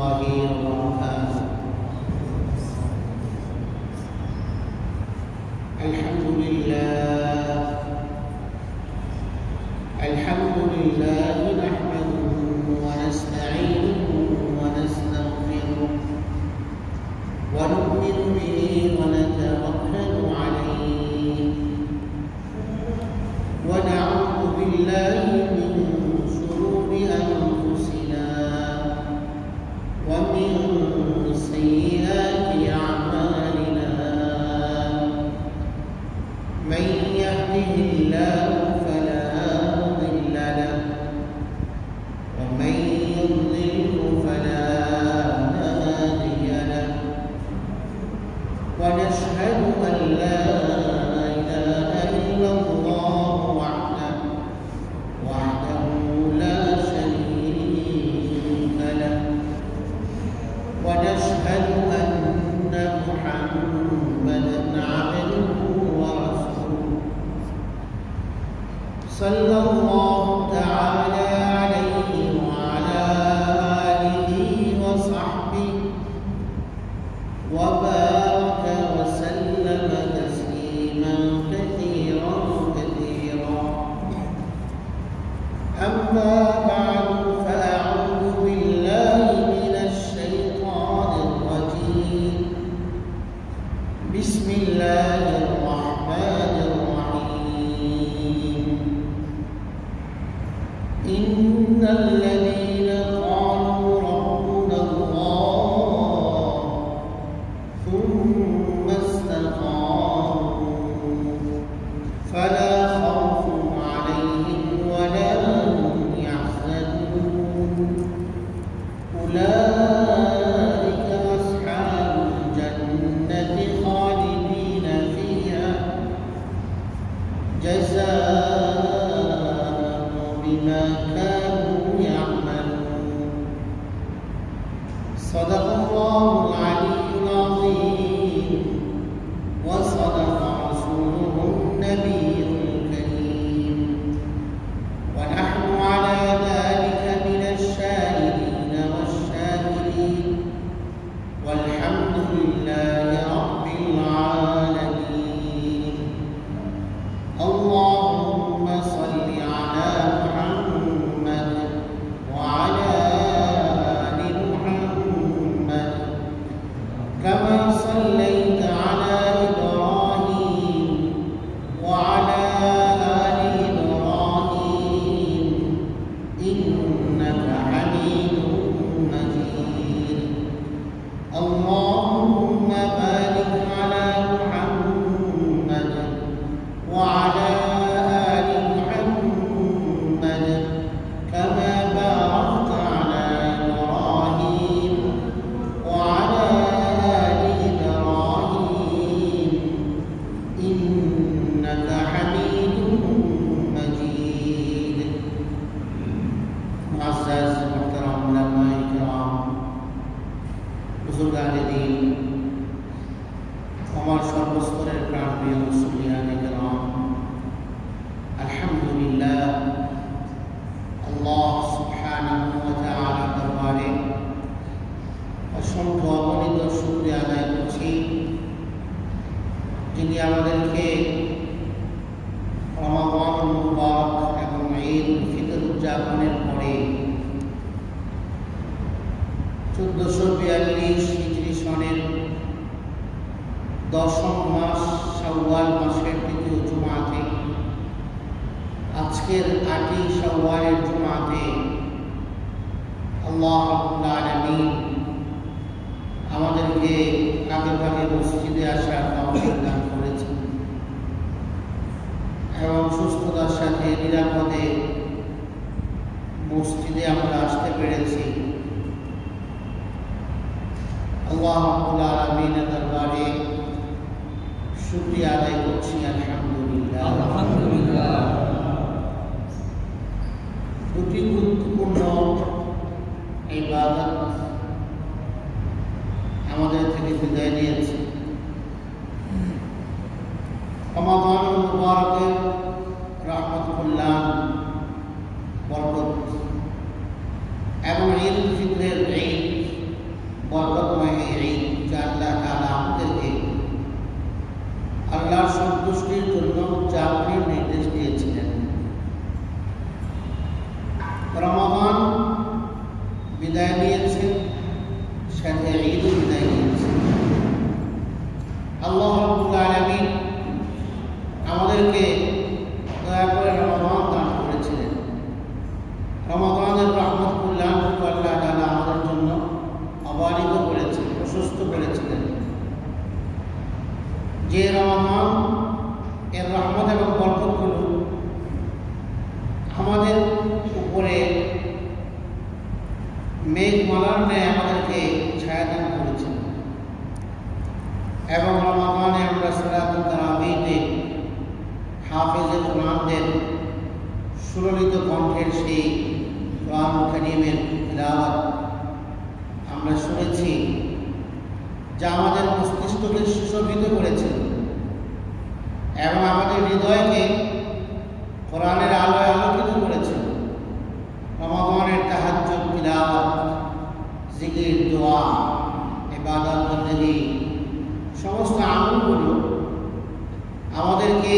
الله وبركاته. الحمد لله نحمده ونستعينه ونستغفره ونؤمن به ونتوكل عليه ونعوذ بالله من شرور أنفسنا ومن سيئات أعمالنا. من يهده الله فلا مضل له ومن يضلل فلا هادي له. ونشهد أن لا إله إلا الله وحده لا شريك له. ونشهد أن محمدا عبده ورسوله صلى الله تعالى عليه وعلى آله وصحبه وبارك وسلم تسليما كثيرا. أما بعد فأعوذ بالله من الشيطان الرجيم. بسم الله الرحمن الرحيم. إن الذين قالوا ربنا الله ثم استقاموا فلا خوف عليهم ولا هم يحزنون. أولئك أصحاب الجنة خالدين فيها جزاء بما كانوا يعملون. صدق الله العلي العظيم وصدق رسوله النبي الكريم. ونحن على ذلك من الشاهدين والشاكرين والحمد لله رب العالمين. اللهم صل على محمد وعلى آل محمد كما صليت على إبراهيم وعلى آل إبراهيم إنك حميد مجيد. اللهم بارك على محمد وعلى آل محمد كما باركت على إبراهيم وعلى آل إبراهيم إنك حميد مجيد. معزز محترم علماء کرام، বুজুর্গানে দিন, আমার সর্বস্তরের প্রাণপ্রিয় মুসলিয়ানে কেরাম, আলহামদুলিল্লাহ আল্লাহ সুবহানাহু ওয়া তাআলা দরবারে অসংখ্য অগণিত শুকরিয়া আদায় করছি, যিনি আমাদেরকে রমাদানুল মুবারক এবং ঈদ উল ফিতর উদযাপনের পরে 1442 হিজরি সনের 10ম মাস শাওয়াল মাসের দ্বিতীয় জুমাতে, আজকের 8ই শাওয়ালের জুমাতে আল্লাহ রাব্বুল আলামিন আমাদেরকে আগেভাগে মসজিদে আসার তৌফিক দান করেছেন এবং সুস্থতার সাথে নিরাপদে মসজিদে আমরা আসতে পেরেছি। আল্লাহ রাব্বুল আলামিনের দরবারে শুকরিয়া আদায় করছি, আলহামদুলিল্লাহ। আলহামদুলিল্লাহ। দুটি গুরুত্বপূর্ণ ইবাদত আমাদের থেকে বিদায় নিয়েছে। রমাদানুল মুবারকের রহমত কল্যাণ বরকত এবং ঈদ উল ফিতরের ঈদ বিদায় নিয়েছেন, সাথে ঈদও বিদায় নিয়েছেন। আল্লাহ রাব্বুল আলামিন আমাদেরকে দয়া করে রমাদান দান করেছিলেন। রমাদানের রহমত কল্যাণ আল্লাহ তাআলা আমাদের জন্য অবারিত করেছেন, প্রশস্ত করেছিলেন। যে রমাদান এর রহমত এবং বরকতগুলো আমাদের উপরে মেঘমালার ন্যায় আমাদেরকে ছায়াদান করেছেন, এবং রমাদানে আমরা সালাতুত তারাবিতে হাফেজে কোরআনদের সুললিত কণ্ঠের সেই কোরআন কারীমের তিলাওয়াত আমরা শুনেছি, যা আমাদের মস্তিষ্ককে সুশোভিত করেছে এবং আমাদের হৃদয়কে কোরআনের আলোয় আলোকিত করেছে। রমাদানের তাহাজ্জুদ, তিলাওয়াত, জিকির, দোয়া, ইবাদত, বন্দেগী সমস্ত আমলগুলো আমাদেরকে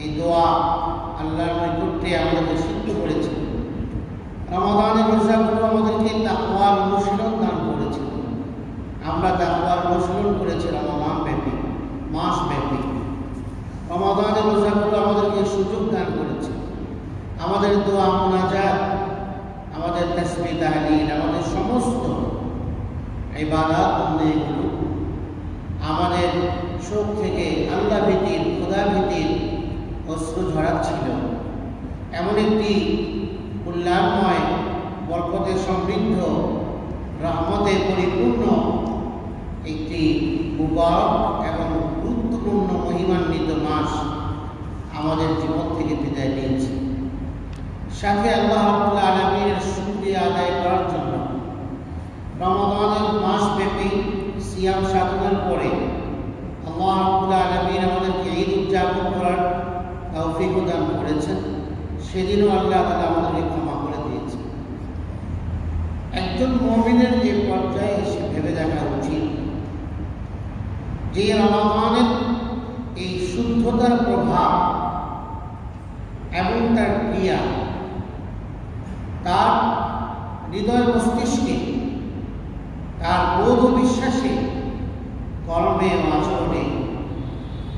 এই দোয়া আল্লাহর নিকটে আমাদেরকে সিদ্ধ করেছে। রমাদানের রোজাগুলো আমাদেরকে তাকওয়ার অনুশীলন দান করেছে। আমরা তাকওয়ার অনুশীলন করেছি রমাদান ব্যাপী, মাস ব্যাপী। রমাদানের রোজাগুলো আমাদেরকে সুযোগ দান করেছে। আমাদের দোয়া, মুনাজাত, আমাদের তাসবিহ, তাহলিল, আমাদের সমস্ত ইবাদত বন্দেগীগুলো আমাদের চোখ থেকে আল্লাহ ভীতির, খোদা ভীতির অশ্রু ঝরাচ্ছিল। এমন একটি কল্যাণময়, বরকতে সমৃদ্ধ, রহমতে পরিপূর্ণ একটি মুবারক এবং গুরুত্বপূর্ণ মহিমান্বিত মাস আমাদের জীবন থেকে বিদায় নিয়েছে। সাথে আল্লাহ রাব্বুল আলামিনের শুকরিয়া আদায় করার জন্য রমাদানের মাসব্যাপী সিয়াম সাধনার পরে আল্লাহ রাব্বুল আলামিন আমাদেরকে ঈদ উদযাপন করার তৌফিক দান করেছেন। সেদিনও আল্লাহ তাআলা আমাদেরকে ক্ষমা করে দিয়েছেন। একজন মুমিনের যে পর্যায়ে এসে ভেবে দেখা উচিত যে রমাদানের এই শুদ্ধতার প্রভাব এবং তার ক্রিয়া তার হৃদয় মস্তিষ্কে, তার বোধ ও বিশ্বাসে, কর্মে ও আচরণে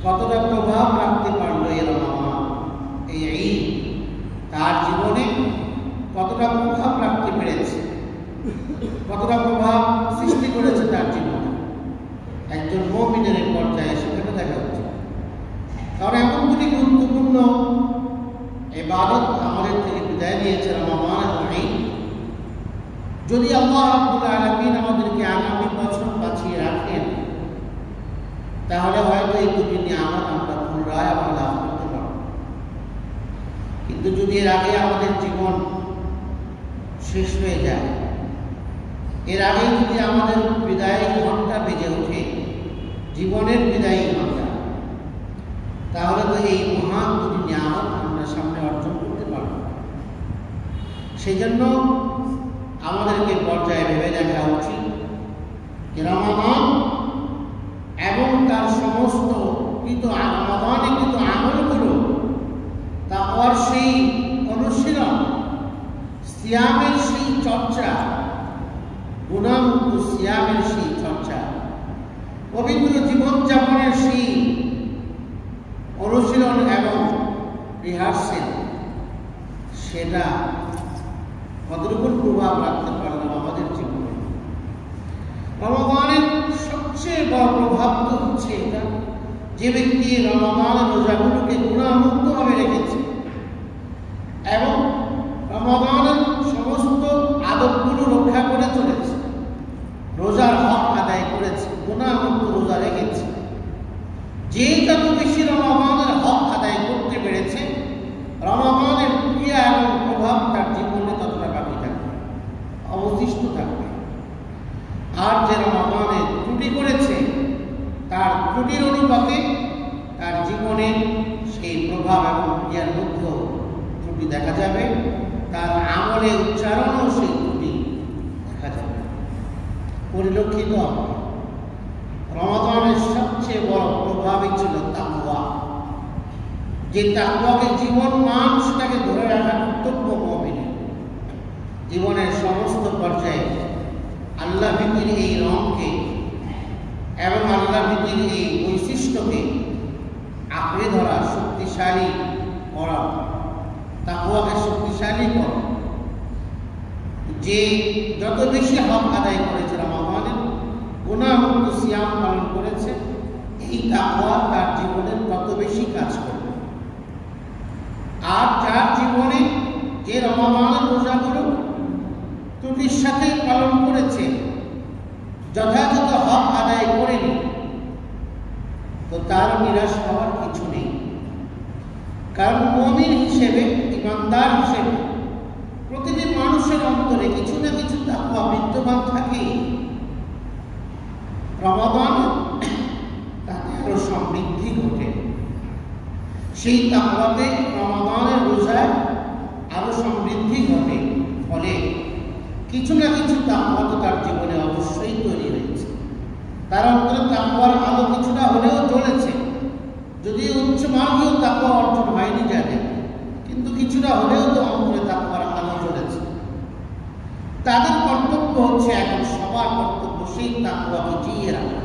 কতটা প্রভাব রাখতে পারল এই রমাদান, এই ঈদ তার জীবনে কতটা প্রভাব রাখতে পেরেছে, কতটা প্রভাব সৃষ্টি করেছে তার জীবনে। একজন মুমিনের পর্যায়ে সেখানে দেখা হচ্ছে। কারণ এমন দুটি গুরুত্বপূর্ণ ইবাদত আমাদের থেকে বিদায় নিয়েছে রমাদান এবং ঈদ। যদি আল্লাহ রাব্বুল আলামিন আমাদেরকে আগামী বছর বাঁচিয়ে রাখেন, তাহলে হয়তো এই দুটি নিয়ামত আমরা পুনরায় আবার লাভ করতে পারব। কিন্তু যদি এর আগে আমাদের জীবন শেষ হয়ে যায়, এর আগে যদি আমাদের বিদায়ী ঘণ্টা বেজে ওঠে, জীবনের বিদায়ী ঘণ্টা, তাহলে তো এই মহান দুটি নিয়ামত আমরা সামনে অর্জন করতে পারব। সেই জন্য আমাদেরকে পর্যায়ে ভেবে দেখা উচিত যে রমাদান এবং তার সমস্ত রমাদানে কৃত আমলগুলো, তাকওয়ার সেই অনুশীলন, সিয়ামের সেই চর্চা, গুণামুক্ত সিয়ামের সেই চর্চা, পবিত্র জীবনযাপনের সেই অনুশীলন এবং রিহার্সেল, সেটা কতটুকু প্রভাব রাখতে পারলাম আমাদের জীবনে। রমাদানের সবচেয়ে বড় প্রভাব তো হচ্ছে এটা, যে ব্যক্তি রমাদানের রোজাগুলোকে গুণামুক্তভাবে রেখেছে এবং রমাদানের সমস্ত আদবগুলো রক্ষা করে চলেছে, রোজার হক আদায় করেছে, গুণামুক্ত রোজা রেখেছে। যে যত বেশি রমাদানের হক আদায় করতে পেরেছে, রমাদানের ক্রিয়া এবং প্রভাব তার জীবনে ততটা বাকি থাকবে, অবশিষ্ট থাকবে। আর যে রমাদানে ত্রুটি করেছে, তার ত্রুটির অনুপাতে তার জীবনে সেই প্রভাব এবং ক্রিয়ার মধ্যে ত্রুটি দেখা যাবে, তার আমলে উচ্চারণও সেই ত্রুটি দেখা যাবে, পরিলক্ষিত হবে। রমাদানের সবচেয়ে বড় প্রভাবই ছিল তাকওয়া, যে তাকওয়াকে জীবন মানুষটাকে ধরে রাখার কর্তব্য মুমিনের। জীবনের সমস্ত পর্যায়ে আল্লাহ ভীতির এই রঙকে এবং আল্লাহ ভীতির এই বৈশিষ্ট্যকে আঁকড়ে ধরা, শক্তিশালী করা, তাকওয়াকে শক্তিশালী করা। যে যত বেশি হক আদায় করেছে, রমাদানের গুনাহমুক্ত সিয়াম পালন করেছে, এই তাকওয়া তার জীবনে তত বেশি কাজ করবে। আর যার জীবনে যে রমাদানের রোজাগুলো ত্রুটির সাথে পালন করেছে, যথাযথ হক আদায় করেনি, তো তার নিরাশ হওয়ার কিছু নেই। কারণ মুমিন হিসেবে, ইমানদার হিসেবে প্রতিটি মানুষের অন্তরে কিছু না কিছু তাকওয়া বিদ্যমান থাকে। রমাদান তাতে আরো সমৃদ্ধি ঘটে, সেই তাকওয়াতে রমাদানের রোজায় আরো সমৃদ্ধি ঘটে। ফলে কিছু না কিছু তাকওয়া তো তার জীবনে অবশ্যই তৈরি হয়েছে। তার অন্তরে তাকওয়ার আলো কিছুটা হলেও জ্বলেছে, যদি উচ্চমার্গীয় তাকওয়া অর্জন হয়নি জানে, কিন্তু কিছুটা হলেও তো অন্তরে তাকওয়ার আলো জ্বলেছে। তাদের কর্তব্য হচ্ছে, এখন সবার কর্তব্য সেই তাকওয়াকে জিইয়ে রাখা।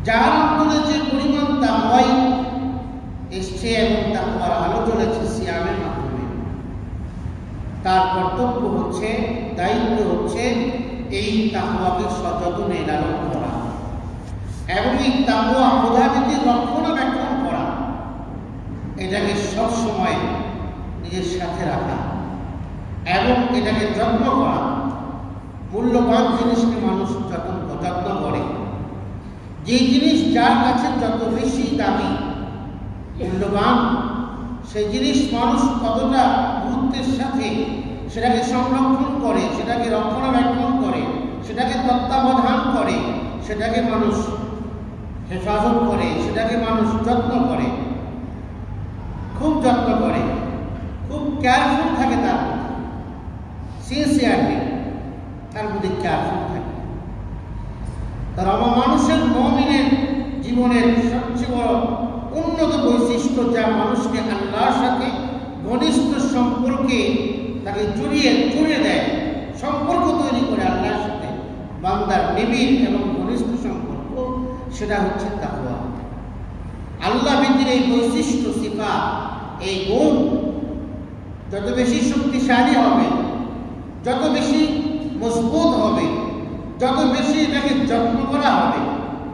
যার অন্তরে যে পরিমাণ তাকওয়াই এসছে এবং তাকওয়ার আলো জ্বলেছে সিয়ামের মাধ্যমে, তার কর্তব্য হচ্ছে, দায়িত্ব হচ্ছে এই তাকওয়াকে সযত্নে লালন করা এবং এই তাকওয়া ক্ষুধাভীতির রক্ষণাবেক্ষণ করা, এটাকে সবসময় নিজের সাথে রাখা এবং এটাকে যত্ন করা। মূল্যবান জিনিসকে মানুষ যত্ন করে। যে জিনিস যার কাছে যত বেশি দামি, মূল্যবান, সেই জিনিস মানুষ কতটা গুরুত্বের সাথে সেটাকে সংরক্ষণ করে, সেটাকে রক্ষণাবেক্ষণ করে, সেটাকে তত্ত্বাবধান করে, সেটাকে মানুষ হেফাজত করে, সেটাকে মানুষ যত্ন করে, খুব যত্ন করে, খুব কেয়ারফুল থাকে, তার সিনসিয়ারলি তার প্রতি কেয়ারফুল থাকে। তার মানুষের মুমিনের জীবনের সবচেয়ে বড় উন্নত বৈশিষ্ট্য, যা মানুষকে আল্লাহর সাথে ঘনিষ্ঠ সম্পর্কে তাকে জড়িয়ে দেয়, সম্পর্ক তৈরি করে আল্লাহর সাথে বান্দার নিবিড় এবং ঘনিষ্ঠ সম্পর্ক, সেটা হচ্ছে তাকওয়া। আল্লাহ ভীতির এই বৈশিষ্ট্য, সিফাত, এই গুণ যত বেশি শক্তিশালী হবে, যত বেশি মজবুত হবে, যত বেশি এটাকে যত্ন করা হবে,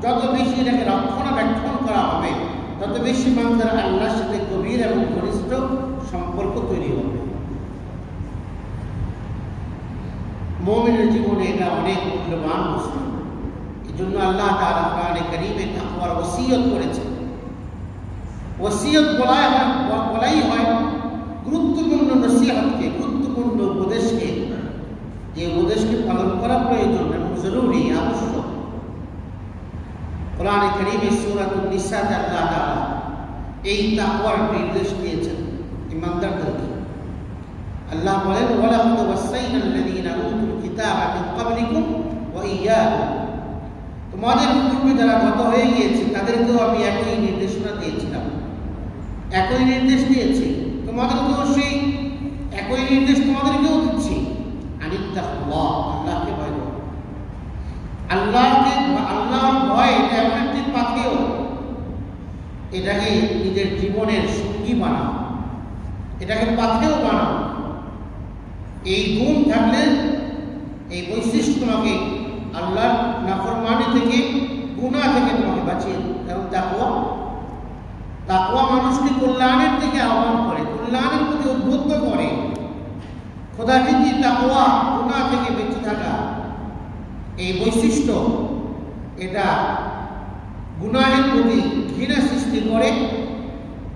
যত বেশি এটাকে রক্ষণাবেক্ষণ করা হবে, তত বেশি বান্দার আল্লাহর সাথে গভীর এবং ঘনিষ্ঠ সম্পর্ক তৈরি হবে। মুমিনের জীবনে এটা অনেক মূল্যবান বস্তু। এই জন্য আল্লাহ তাআলা কোরআনে কারীমে তাকওয়ার ওসিয়ত করেছেন। ওসিয়ত বলাই হয় গুরুত্বপূর্ণ নসিহতকে, গুরুত্বপূর্ণ উপদেশকে, যে উপদেশকে পালন করা প্রয়োজন এবং জরুরি, আবশ্যক। কোরআনে কারীমে সূরাতুন নিসাতে আল্লাহ তাআলা এই তাকওয়ার নির্দেশ দিয়েছেন ইমানদারদেরকে। আল্লাহ বলেন, ওয়ালাকাদ ওয়াসাইনাল লাযীনা উতুল কিতাবা মিন ক্বাবলিকুম ওয়া ইয়্যাকুম, তোমাদের পূর্বে যারা গত হয়ে গিয়েছে তাদেরকেও আমি একই নির্দেশনা দিয়েছিলাম, একই নির্দেশ দিয়েছি, তোমাদেরকেও সেই একই নির্দেশ তোমাদেরকেও দিচ্ছি। আনিত্তাকুল্লাহ, আল্লাহকে ভয় করো। আল্লাহর ভয় এমন একটি পাথেয়, এটাকে নিজের জীবনের সঙ্গী বানাও, এটাকে পাথেয় বানাও। এই গুণ থাকলে, এই বৈশিষ্ট্য তোমাকে আল্লাহর নাফরমানি থেকে, গুনাহ থেকে তোমাকে বাঁচিয়ে দেবে। কারণ তাকওয়া মানুষকে কল্যাণের দিকে আহ্বান করে, কল্যাণের প্রতি উদ্বুদ্ধ করে। খোদাভীতি, তাকওয়া, গুনাহ থেকে বেঁচে থাকা, এই বৈশিষ্ট্য এটা গুনাহের প্রতি ঘৃণা সৃষ্টি করে,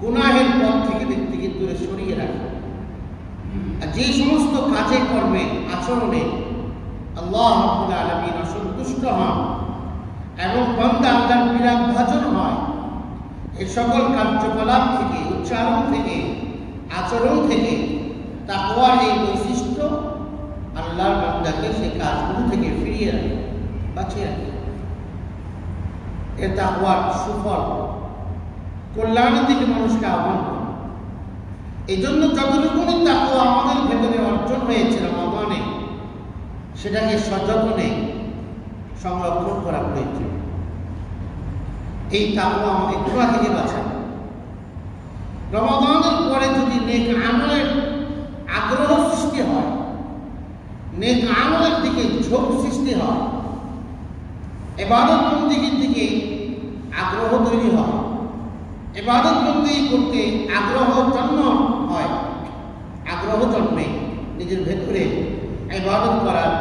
গুনাহের পথ থেকে ব্যক্তিকে দূরে সরিয়ে রাখে। আর যে সমস্ত কাজে কর্মে, আচরণে আল্লাহ রাব্বুল আলামিন অসন্তুষ্ট হন এবং বান্দা আল্লাহর বিরাগ ভাজন হয়, এই সকল কার্যকলাপ থেকে, উচ্চারণ থেকে, আচরণ থেকে তাকওয়ার এই বৈশিষ্ট্য আল্লাহর বান্দাকে সেই কাজগুলো থেকে ফিরিয়ে রাখে, বাঁচিয়ে রাখে। এ তাকওয়ার সুফল কল্যাণের দিকে মানুষকে আহ্বান করে। এই জন্য যতটুকুনি তাকওয়া আমাদের ভেতরে অর্জন হয়েছে সেটাকে সযত্নে সংরক্ষণ করা প্রয়োজন। এই তাকওয়া আমাকে গুনাহ থেকে বাঁচাবে। রমাদানের পরে যদি নেক আমলের আগ্রহ সৃষ্টি হয়, নেক আমলের দিকে ঝোঁক সৃষ্টি হয়, ইবাদত বন্দেগীর দিকে আগ্রহ তৈরি হয়, ইবাদত বন্দেগী করতে আগ্রহ জন্মে নিজের ভেতরে ইবাদত করার,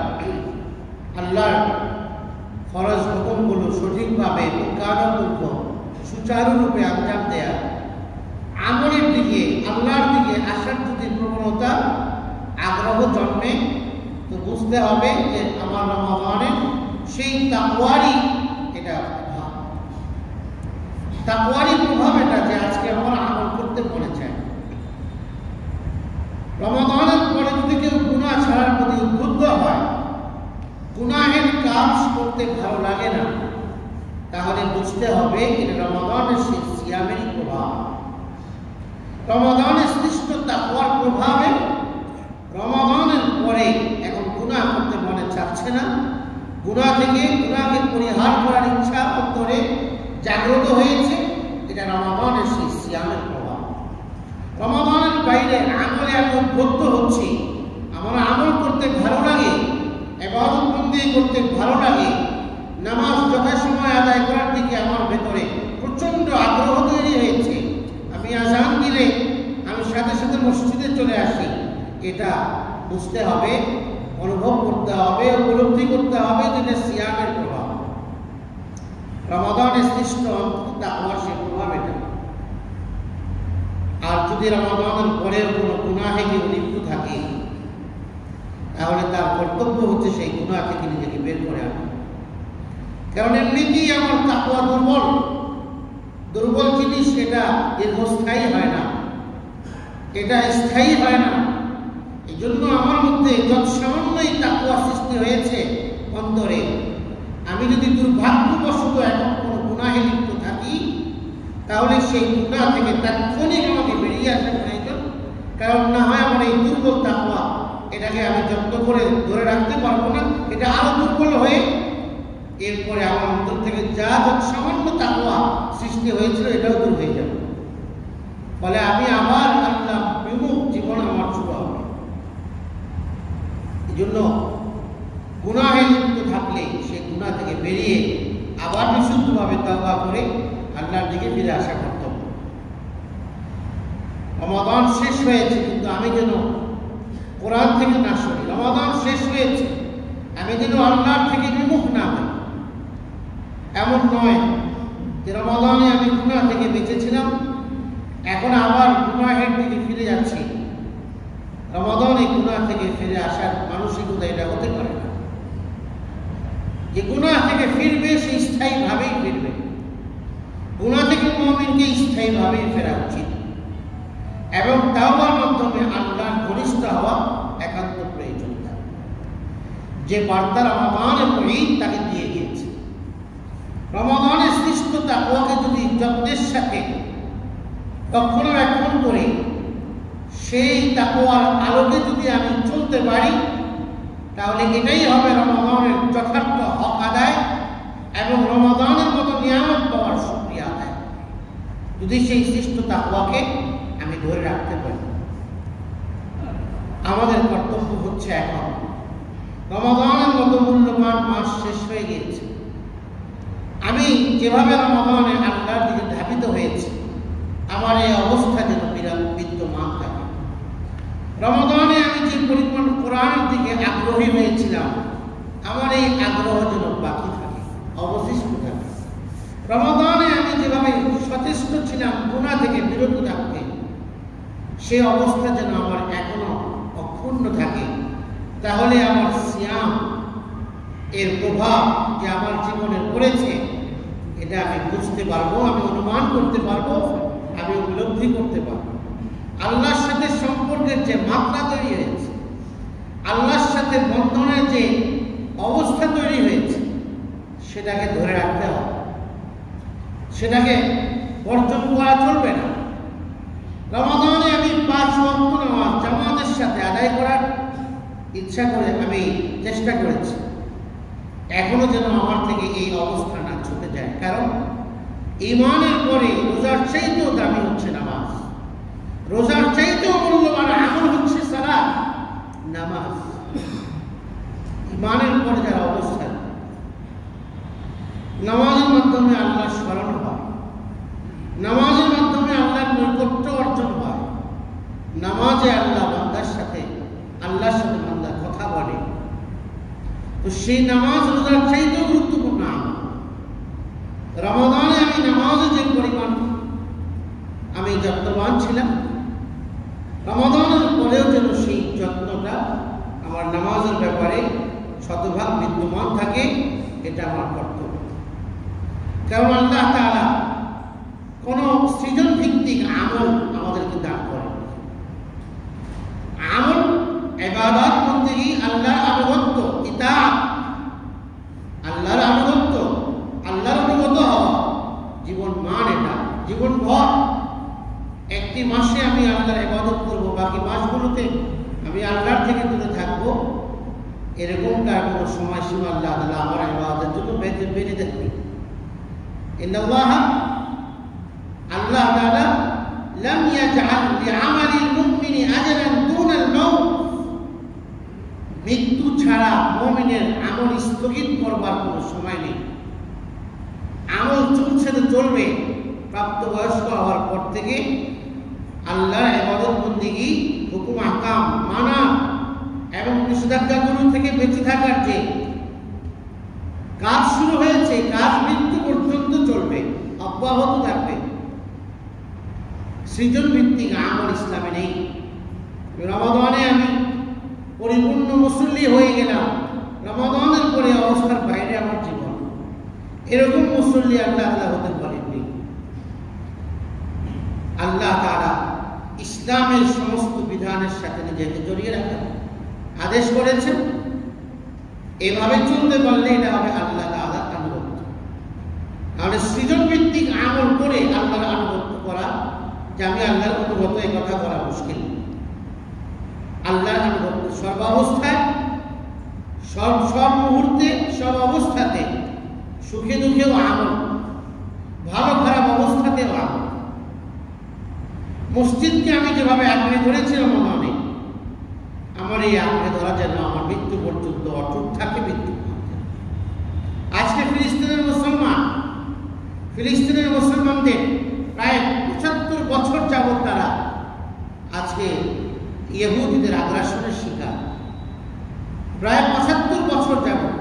আল্লাহর ফরজ হুকুমগুলো সঠিকভাবে কার্যপূর্বক সুচারুরূপে আঞ্জাম দেয়া, আমলের দিকে আল্লাহর দিকে আসার যদি প্রবণতা আগ্রহ জন্মে, তো বুঝতে হবে যে আমার রমাদানের সেই তাকওয়ারই এটা তাকওয়ারই প্রভাব এটা, যে আজকে আমার আমল করতে মনে চায়। রমাদানের পরে যদি কেউ গুনাহ ছাড়ার প্রতি উদ্বুদ্ধ হয়, গুনাহের কাজ করতে ভালো লাগে না, তাহলে বুঝতে হবে এটা রমাদানের সেই সিয়ামেরই প্রভাব। রমাদানের সৃষ্ট তাকওয়ার প্রভাবে রমাদানের পরে এখন গুনাহ করতে মনে চাচ্ছে না, গুনাহকে পরিহার করার ইচ্ছা অন্তরে জাগ্রত হয়েছে। এটা রমাদানের সেই সিয়ামের প্রভাব। রমাদানের বাইরে আমলে আমি উদ্বুদ্ধ হচ্ছি, আমার আমল করতে ভালো লাগে, ইবাদত বন্দেগী করতে ভালো লাগে, নামাজ যথাসময় আদায় করার দিকে আমার ভেতরে প্রচন্ড আগ্রহ তৈরি হয়েছে। আমি আযান দিলে আমি সাথে সাথে মসজিদে চলে আসি। এটা বুঝতে হবে, অনুভব করতে হবে, উপলব্ধি করতে হবে যে এটা সিয়ামের প্রভাব। রমাদানের সৃষ্ট তাকওয়ার সেই প্রভাব এটা। আর যদি রমাদানের পরের কোনো গুনাহে কেউ লিপ্ত থাকে, তাহলে তার কর্তব্য হচ্ছে সেই গুনাহ থেকে নিজেকে বের করে আনা। কারণ এমনিতেই আমার তাকওয়া দুর্বল জিনিস, এটা দীর্ঘস্থায়ী হয় না, এটা স্থায়ী হয় না। এই জন্য আমার মধ্যে যত সামান্যই তাকওয়া সৃষ্টি হয়েছে অন্তরে, আমি যদি দুর্ভাগ্যবশত এখন কোনো গুনাহে লিপ্ত থাকি, তাহলে সেই গুনাহ থেকে তাৎক্ষণিক আমাকে বেরিয়ে আসা প্রয়োজন। কারণ না হয় আমার এই দুর্বল তাকওয়া, এটাকে আমি যত্ন করে ধরে রাখতে পারবো না, এটা আরো দুর্বল হয়ে এরপরে আমার অন্তর থেকে যা সামান্য তাকওয়া সৃষ্টি হয়েছিল এটাও দূর হয়ে যাবে। ফলে আমি আবার আল্লাহ বিমুখ জীবন আমার শুরু হবে। এই জন্য গুনাহে লিপ্ত থাকলে সেই গুনাহ থেকে বেরিয়ে আবার বিশুদ্ধভাবে তওবা করে আল্লাহর দিকে ফিরে আসা কর্তব্য। রমাদান শেষ হয়েছে কিন্তু আমি যেন কোরআন থেকে না সরি। রমাদান শেষ হয়েছে, আমি যেন আল্লাহর থেকে বিমুখ না হই। এমন নয় যে রমাদানে আমি গুনাহ থেকে বেঁচেছিলাম, এখন আবার গুনাহের দিকে ফিরে যাচ্ছি। রমাদানে গুনাহ থেকে ফিরে আসার মানসিকতা এটা হতে পারে না। যে গুনাহ থেকে ফিরবে সে স্থায়ীভাবেই ফিরবে। গুনাহ থেকে মুমিনকে স্থায়ীভাবেই ফেরা উচিত এবং তাওবার মাধ্যমে আল্লাহর ঘনিষ্ঠ হওয়া একান্ত প্রয়োজন। যে বার্তা রমাদান এবং ঈদ তাকে দিয়ে গিয়েছে। রমাদানের সৃষ্ট তাকওয়াকে যদি যত্নের সাথে রক্ষণাবেক্ষণ করে সেই তাকওয়ার আলোকে যদি আমি চলতে পারি, তাহলে এটাই হবে রমাদানের যথার্থ হক আদায় এবং রমাদানের মতো নিয়ামত পাওয়ার শুকরিয়া আদায়, যদি সেই সৃষ্ট তাকওয়াকে আমি ধরে রাখতে পারি। আমাদের কর্তব্য হচ্ছে এখন রমাদানের মতো মূল্যবান মাস শেষ হয়ে গিয়েছে। আমি যেভাবে রমাদানে আল্লাহর দিকে ধাবিত হয়েছি, আমার এই অবস্থা যেন বিদ্যমান থাকে। রমাদানে আমি যে পরিমাণ কোরআনের দিকে আগ্রহী হয়েছিলাম, আমার এই আগ্রহ যেন বাকি থাকে, অবশিষ্ট থাকে। রমাদানে আমি যেভাবে সচেষ্ট ছিলাম গুনাহ থেকে বিরত থাকতে, সেই অবস্থা যেন আমার এখনো অক্ষুণ্ণ থাকে। তাহলে আমার সিয়াম এর প্রভাব যে আমার জীবনে পড়েছে, এটা আমি বুঝতে পারবো, আমি অনুমান করতে পারবো, আমি উপলব্ধি করতে পারবো। আল্লাহর সাথে সম্পর্কের যে মাত্রা তৈরি হয়েছে, আল্লাহর সাথে বন্ধনের যে অবস্থা তৈরি হয়েছে, সেটাকে ধরে রাখতে হবে, সেটাকে বর্জন করা চলবে না। রমাদানে আমি 5 ওয়াক্ত নামাজ জামাতের সাথে আদায় করার ইচ্ছা করে আমি চেষ্টা করেছি, এখনো যেন আমার থেকে এই অবস্থা না ছুটে যায়। কারণ ঈমানের পরে রোজার চাইতেও দামি হচ্ছে নামাজ, রোজার চাইতেও মূল্যবান আমল হচ্ছে সালাত, নামাজ। ঈমানের পরে যারা অবস্থা, নামাজের মাধ্যমে আল্লাহ স্মরণ হয়, নামাজের মাধ্যমে আল্লাহর নৈকট্য অর্জন হয়, নামাজে আল্লাহ বান্দার সাথে, আল্লাহর সাথে বান্দা কথা বলে। তো সেই নামাজ রোজার চাইতেও গুরুত্বপূর্ণ আমল। রমাদানে আমি নামাজে যে পরিমাণ আমি যত্নবান ছিলাম, রমাদানের পরেও যেন সেই যত্নটা আমার নামাজের ব্যাপারে শতভাগ বিদ্যমান থাকে, এটা আমার কর্তব্য। কারণ আল্লাহ তাআলা কোন সৃজন ভিত্তিক আমল আমাদেরকে দান করেন। আমল ইবাদত বন্দেগী, আল্লাহর আনুগত্য, ইতাআত, আল্লাহর আনুগত্য, আল্লাহর অনুগত হওয়া জীবন মান, এটা জীবন ভর। একটি মাসে আমি আল্লাহর ইবাদত করব, বাকি মাসগুলোতে আমি আল্লাহর থেকে দূরে থাকবো, এরকমটার কোনো সময়সীমা আল্লাহ তাআলা আমার ইবাদতের জন্য বেঁধে দেননি। ইন্নাল্লাহ, আল্লাহ তাআলা লাম ইয়াজআল লিআমালিল মুমিনি আজরান দুনাল মাউত, মৃত্যু ছাড়া মুমিনের আমল স্থগিত করবার কোনো সময় নেই। আমল চলছে তো চলবে। প্রাপ্তবয়স্ক হওয়ার পর থেকে আল্লাহর ইবাদত বন্দেগী, হুকুম আহকাম মানা এবং নিষেধাজ্ঞাগুলো থেকে বেঁচে থাকার যে কাজ শুরু হয়েছে, কাজ মৃত্যু পর্যন্ত চলবে, অব্যাহত থাকবে। সৃজন ভিত্তিক আমল ইসলামে নেই। রমাদানে আমি পরিপূর্ণ মুসল্লি হয়ে গেলাম, রমাদানের পরে অবস্থার বাইরে আমার জীবন, এরকম মুসল্লি আল্লাহ তাআলা হতে পারেননি। আল্লাহ তাআলা ইসলামের সমস্ত বিধানের সাথে নিজেকে জড়িয়ে রাখার আদেশ করেছেন। এভাবে চলতে পারলে এটা হবে আল্লাহ তাআলার আনুগত্য। তাহলে সৃজন ভিত্তিক আমল করে আল্লাহর আনুগত্য করা, যে আমি আল্লাহর অনুগত, এই কথা বলা মুশকিল। আল্লাহর আনুগত্য সর্বাবস্থায়, সব মুহূর্তে, সব অবস্থাতে, সুখে দুঃখেও আমল, ভালো খারাপ অবস্থাতেও আমল। মসজিদকে আমি যেভাবে আঁকড়ে ধরেছিলাম, মনে আমার এই আঁকড়ে ধরা যেন আমার মৃত্যু পর্যন্ত অটুট থাকে, মৃত্যু। আজকে ফিলিস্তিনের মুসলমানদের প্রায় 75 বছর যাবৎ তারা আজকে ইহুদিদের আগ্রাসনের শিকার। প্রায় 75 বছর যাবৎ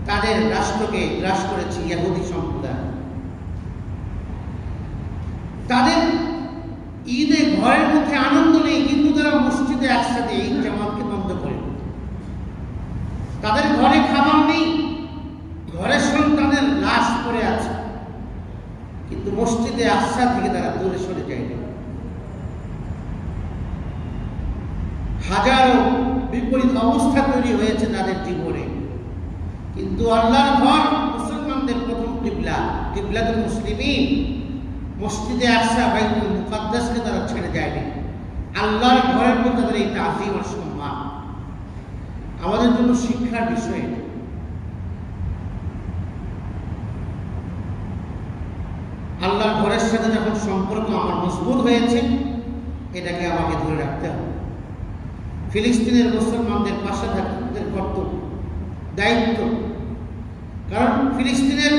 তাদের রাষ্ট্রকে গ্রাস করেছে ইহুদি সম্প্রদায়। তাদের ঈদে ঘরের মধ্যে আনন্দ নেই, কিন্তু তারা মসজিদে একসাথে ঈদ জামাতকে বন্ধ করে। তাদের ঘরে খাবার নেই, ঘরের সন্তানের লাশ পড়ে আছে, কিন্তু মসজিদে আকসা থেকে তারা দূরে সরে যায়নি। হাজারো বিপরীত অবস্থা তৈরি হয়েছে তাদের জীবনে, কিন্তু আল্লাহর ঘর, মুসলমানদের প্রথম কিবলাতুল মুসলিমিন, মসজিদে আকসা, বাইতুল মুকাদ্দাসকে তারা ছেড়ে যায়নি। আল্লাহর ঘরের মধ্যে তাদের এই তাজিম আর সম্মান আমাদের জন্য শিক্ষার বিষয়। আল্লাহর ঘরের সাথে যখন সম্পর্ক আমার মজবুত হয়েছে, এটাকে আমাকে ধরে রাখতে হবে। ফিলিস্তিনের মুসলমানদের পাশে থাকতে কর্তব্য, দায়িত্ব। কারণ ফিলিস্তিনের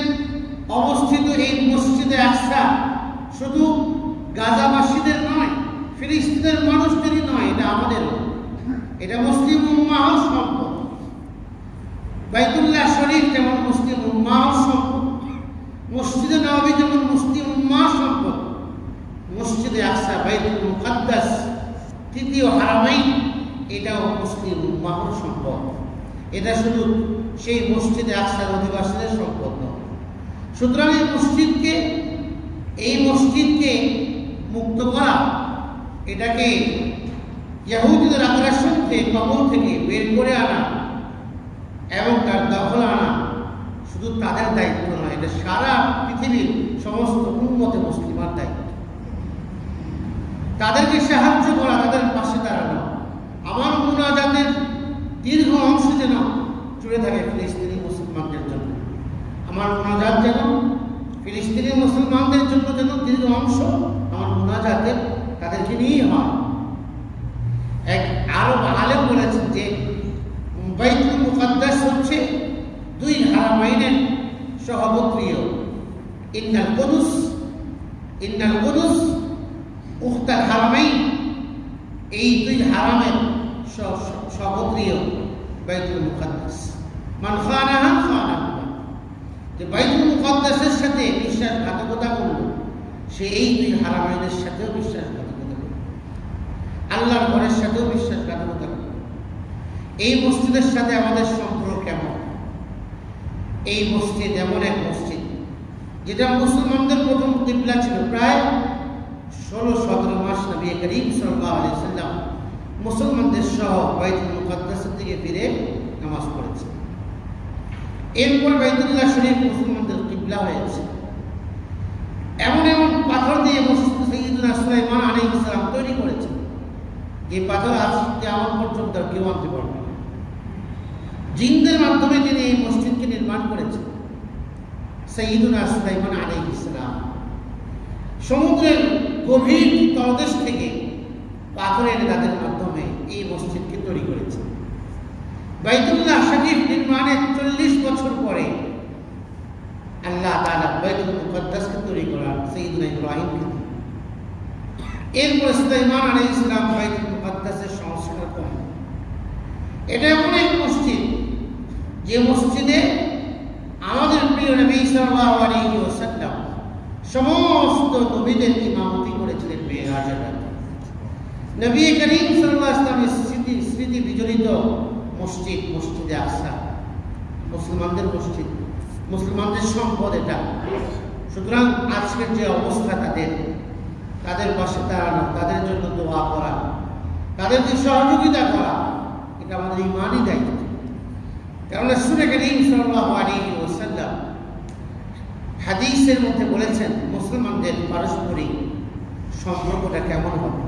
অবস্থিত এই মসজিদে আকসা শুধু গাজাবাসীদের নয়, ফিলিস্তিনের মানুষদেরই নয়, এটা আমাদের, এটা মুসলিম উম্মাহর সম্পদ। বাইতুল্লাহ শরীফ যেমন মুসলিম উম্মাহর সম্পদ, মসজিদে নববী যেমন মুসলিম উম্মাহর সম্পদ, মসজিদে আকসা, বাইতুল মুকাদ্দাস, তৃতীয় হারামাইন, এটাও মুসলিম উম্মাহর সম্পদ। এটা শুধু সেই মসজিদে আকসার অধিবাসীদের সম্পদ নয়। সুতরাং এই মসজিদকে মুক্ত করা, এটাকে ইহুদিদের আগ্রাসন থেকে, কবল থেকে বের করে আনা এবং তার দখল আনা শুধু তাদের দায়িত্ব নয়, এটা সারা পৃথিবীর সমস্ত উম্মতে মুসলিমার দায়িত্ব। তাদেরকে সাহায্য করা, তাদের পাশে দাঁড়ানো। আমার মুনাজাতের দীর্ঘ অংশ যেন জুড়ে থাকে ফিলিস্তিনি মুসলমানদের জন্য। আমার মুনাজাত যেন ফিলিস্তিনি মুসলমানদের জন্য যেন দীর্ঘ অংশ আমার মুনাজাতের তাদেরকে নিয়েই হয়। এক আরব আলেম বলেছেন যে বাইতুল মুকাদ্দাস হচ্ছে দুই হারামাইনের সহবর্তীয়। ইন্নাল কুদুস উখতাল হারামাইন, এই দুই হারামের সহবর্তীয় বাইতুল মুকাদ্দাস। মান খানাহা খানাহু, যে বাইতুল মুকাদ্দাসের সাথে বিশ্বাসঘাতকতা করল সে এই দুই হারামাইনের সাথেও বিশ্বাসঘাতকতা করল, আল্লাহর ঘরের সাথেও বিশ্বাসঘাতকতা করল। এই মসজিদের সাথে আমাদের সম্পর্ক কেমন? এই মসজিদ এমন এক মসজিদ যেটা মুসলমানদের প্রথম কিবলা ছিল। প্রায় 16-17 মাস নবী করিম সাল্লাল্লাহু আলাইহি ওয়াসাল্লাম মুসলমানদের সহ বাইতুল মুকাদ্দাসের দিকে ফিরে নামাজ পড়েছে। এরপর বাইতুল্লাহ শরীফ মুসলমানদের কিবলা হয়েছে। এমন এমন পাথর দিয়ে মসজিদ সাইয়্যিদুনা সুলাইমান আলাইহিস সালাম তৈরি করেছেন, যে পাথর আজ কিয়ামত পর্যন্ত কেউ আনতে পারবে না। জিনদের মাধ্যমে তিনি এই মসজিদকে নির্মাণ করেছেন। সাইয়্যিদুনা সুলাইমান আলাইহিস সালাম সমুদ্রের গভীর তলদেশ থেকে পাথরের গাদের মাধ্যমে এই মসজিদকে তৈরি করেছেন। বাইতুল্লাহ শরীফ নির্মাণের 40 বছর পরে আল্লাহ তাআলা বাইতুল মুকাদ্দাসকে তৈরি করার সাইয়্যিদুনা ইব্রাহিমকে। এরপর সুলাইমান আলাইহিস সালাম বাইতুল মুকাদ্দাসের সংস্কার করেন। এটা এমন এক মসজিদ যে মসজিদে আমাদের প্রিয় নবী সাল্লাল্লাহু আলাইহি ওয়াসাল্লাম সমস্ত নবীদের ইমামতি করেছিলেন মেরাজের রাতে। নবী করিম সাল্লাল্লাহু আলাইহি ওয়াসাল্লামের স্মৃতি বিজড়িত মসজিদ, মসজিদে আকসা মুসলমানদের মসজিদ, মুসলমানদের সম্পদ এটা। সুতরাং আজকের যে অবস্থা তাদের পাশে দাঁড়ানো, তাদের জন্য দোয়া করা, তাদের যে সহযোগিতা করা, এটা আমাদের ইমানই দায়িত্ব। কেননা রাসূল করিম সাল্লাল্লাহু আলাইহি ওয়াসাল্লাম হাদিসের মধ্যে বলেছেন মুসলমানদের পারস্পরিক সম্পর্কটা কেমন হবে।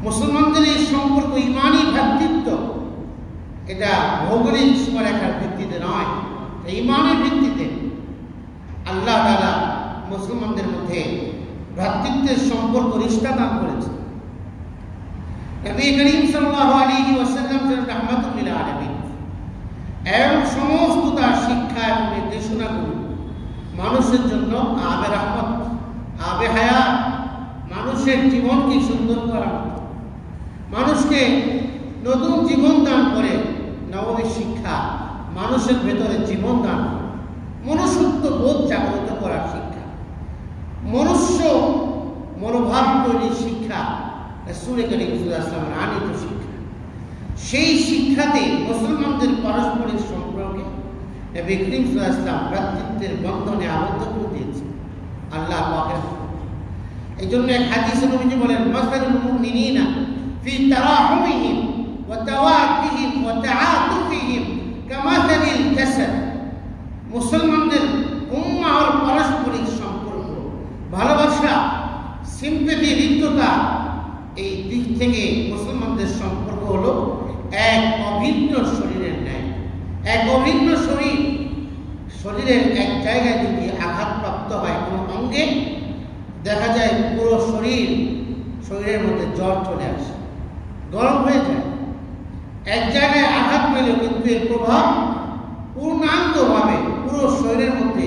মুসলমানদের এই সম্পর্ক ইমানি ভ্রাতৃত্ব, এটা ভৌগোলিক সীমারেখার ভিত্তিতে নয়, ইমানের ভিত্তিতে। আল্লাহ তাআলা মুসলমানদের মধ্যে ভ্রাতৃত্বের সম্পর্ক রিশতা দান করেছে। নবী করিম সাল্লাল্লাহু আলাইহি ওয়াসাল্লাম ছিলেন রাহমাতুল লিল আলামিন, এবং সমস্ত তার শিক্ষা এবং নির্দেশনাগুলো মানুষের জন্য আবে রহমত, আবে হায়াত, মানুষের জীবনকে সুন্দর করা, মানুষকে নতুন জীবন দান করে। নববী শিক্ষা মানুষের ভেতরে জীবন দান, মনুষ্যত্ব বোধ জাগ্রত করার শিক্ষা, মনুষ্য মনোভাব তৈরির শিক্ষা, রাসূল করিম সাল্লাল্লাহু আলাইহি ওয়াসাল্লামের আনিত শিক্ষা। সেই শিক্ষাতে মুসলমানদের পারস্পরিক সম্পর্কে নবী করিম সাল্লাল্লাহু আলাইহি ওয়াসাল্লাম ভ্রাতৃত্বের বন্ধনে আবদ্ধ করে দিয়েছে আল্লাহ পাকের। এই জন্য এক হাদিসে নবীজি বলেন, মাসালুল মুমিনিনা ফি তারাহুমিহিম ওয়া তাওয়াদিহিম ওয়া তাআতুফিহিম কামাসালিল জাসাদ। মুসলমানদের উম্মাহর পারস্পরিক সম্পর্ক, ভালোবাসা, সিম্পেথি, হৃদ্যতা, এই দিক থেকে মুসলমানদের সম্পর্ক হলো এক অভিন্ন শরীরের ন্যায়। এক অভিন্ন শরীরের এক জায়গায় যদি আঘাতপ্রাপ্ত হয় কোনো অঙ্গে, দেখা যায় পুরো শরীরের মধ্যে জ্বর চলে আসে, গরম হয়ে যায়। এক জায়গায় আঘাত পেলেও কিন্তু এর প্রভাব পূর্ণাঙ্গভাবে পুরো শরীরের মধ্যে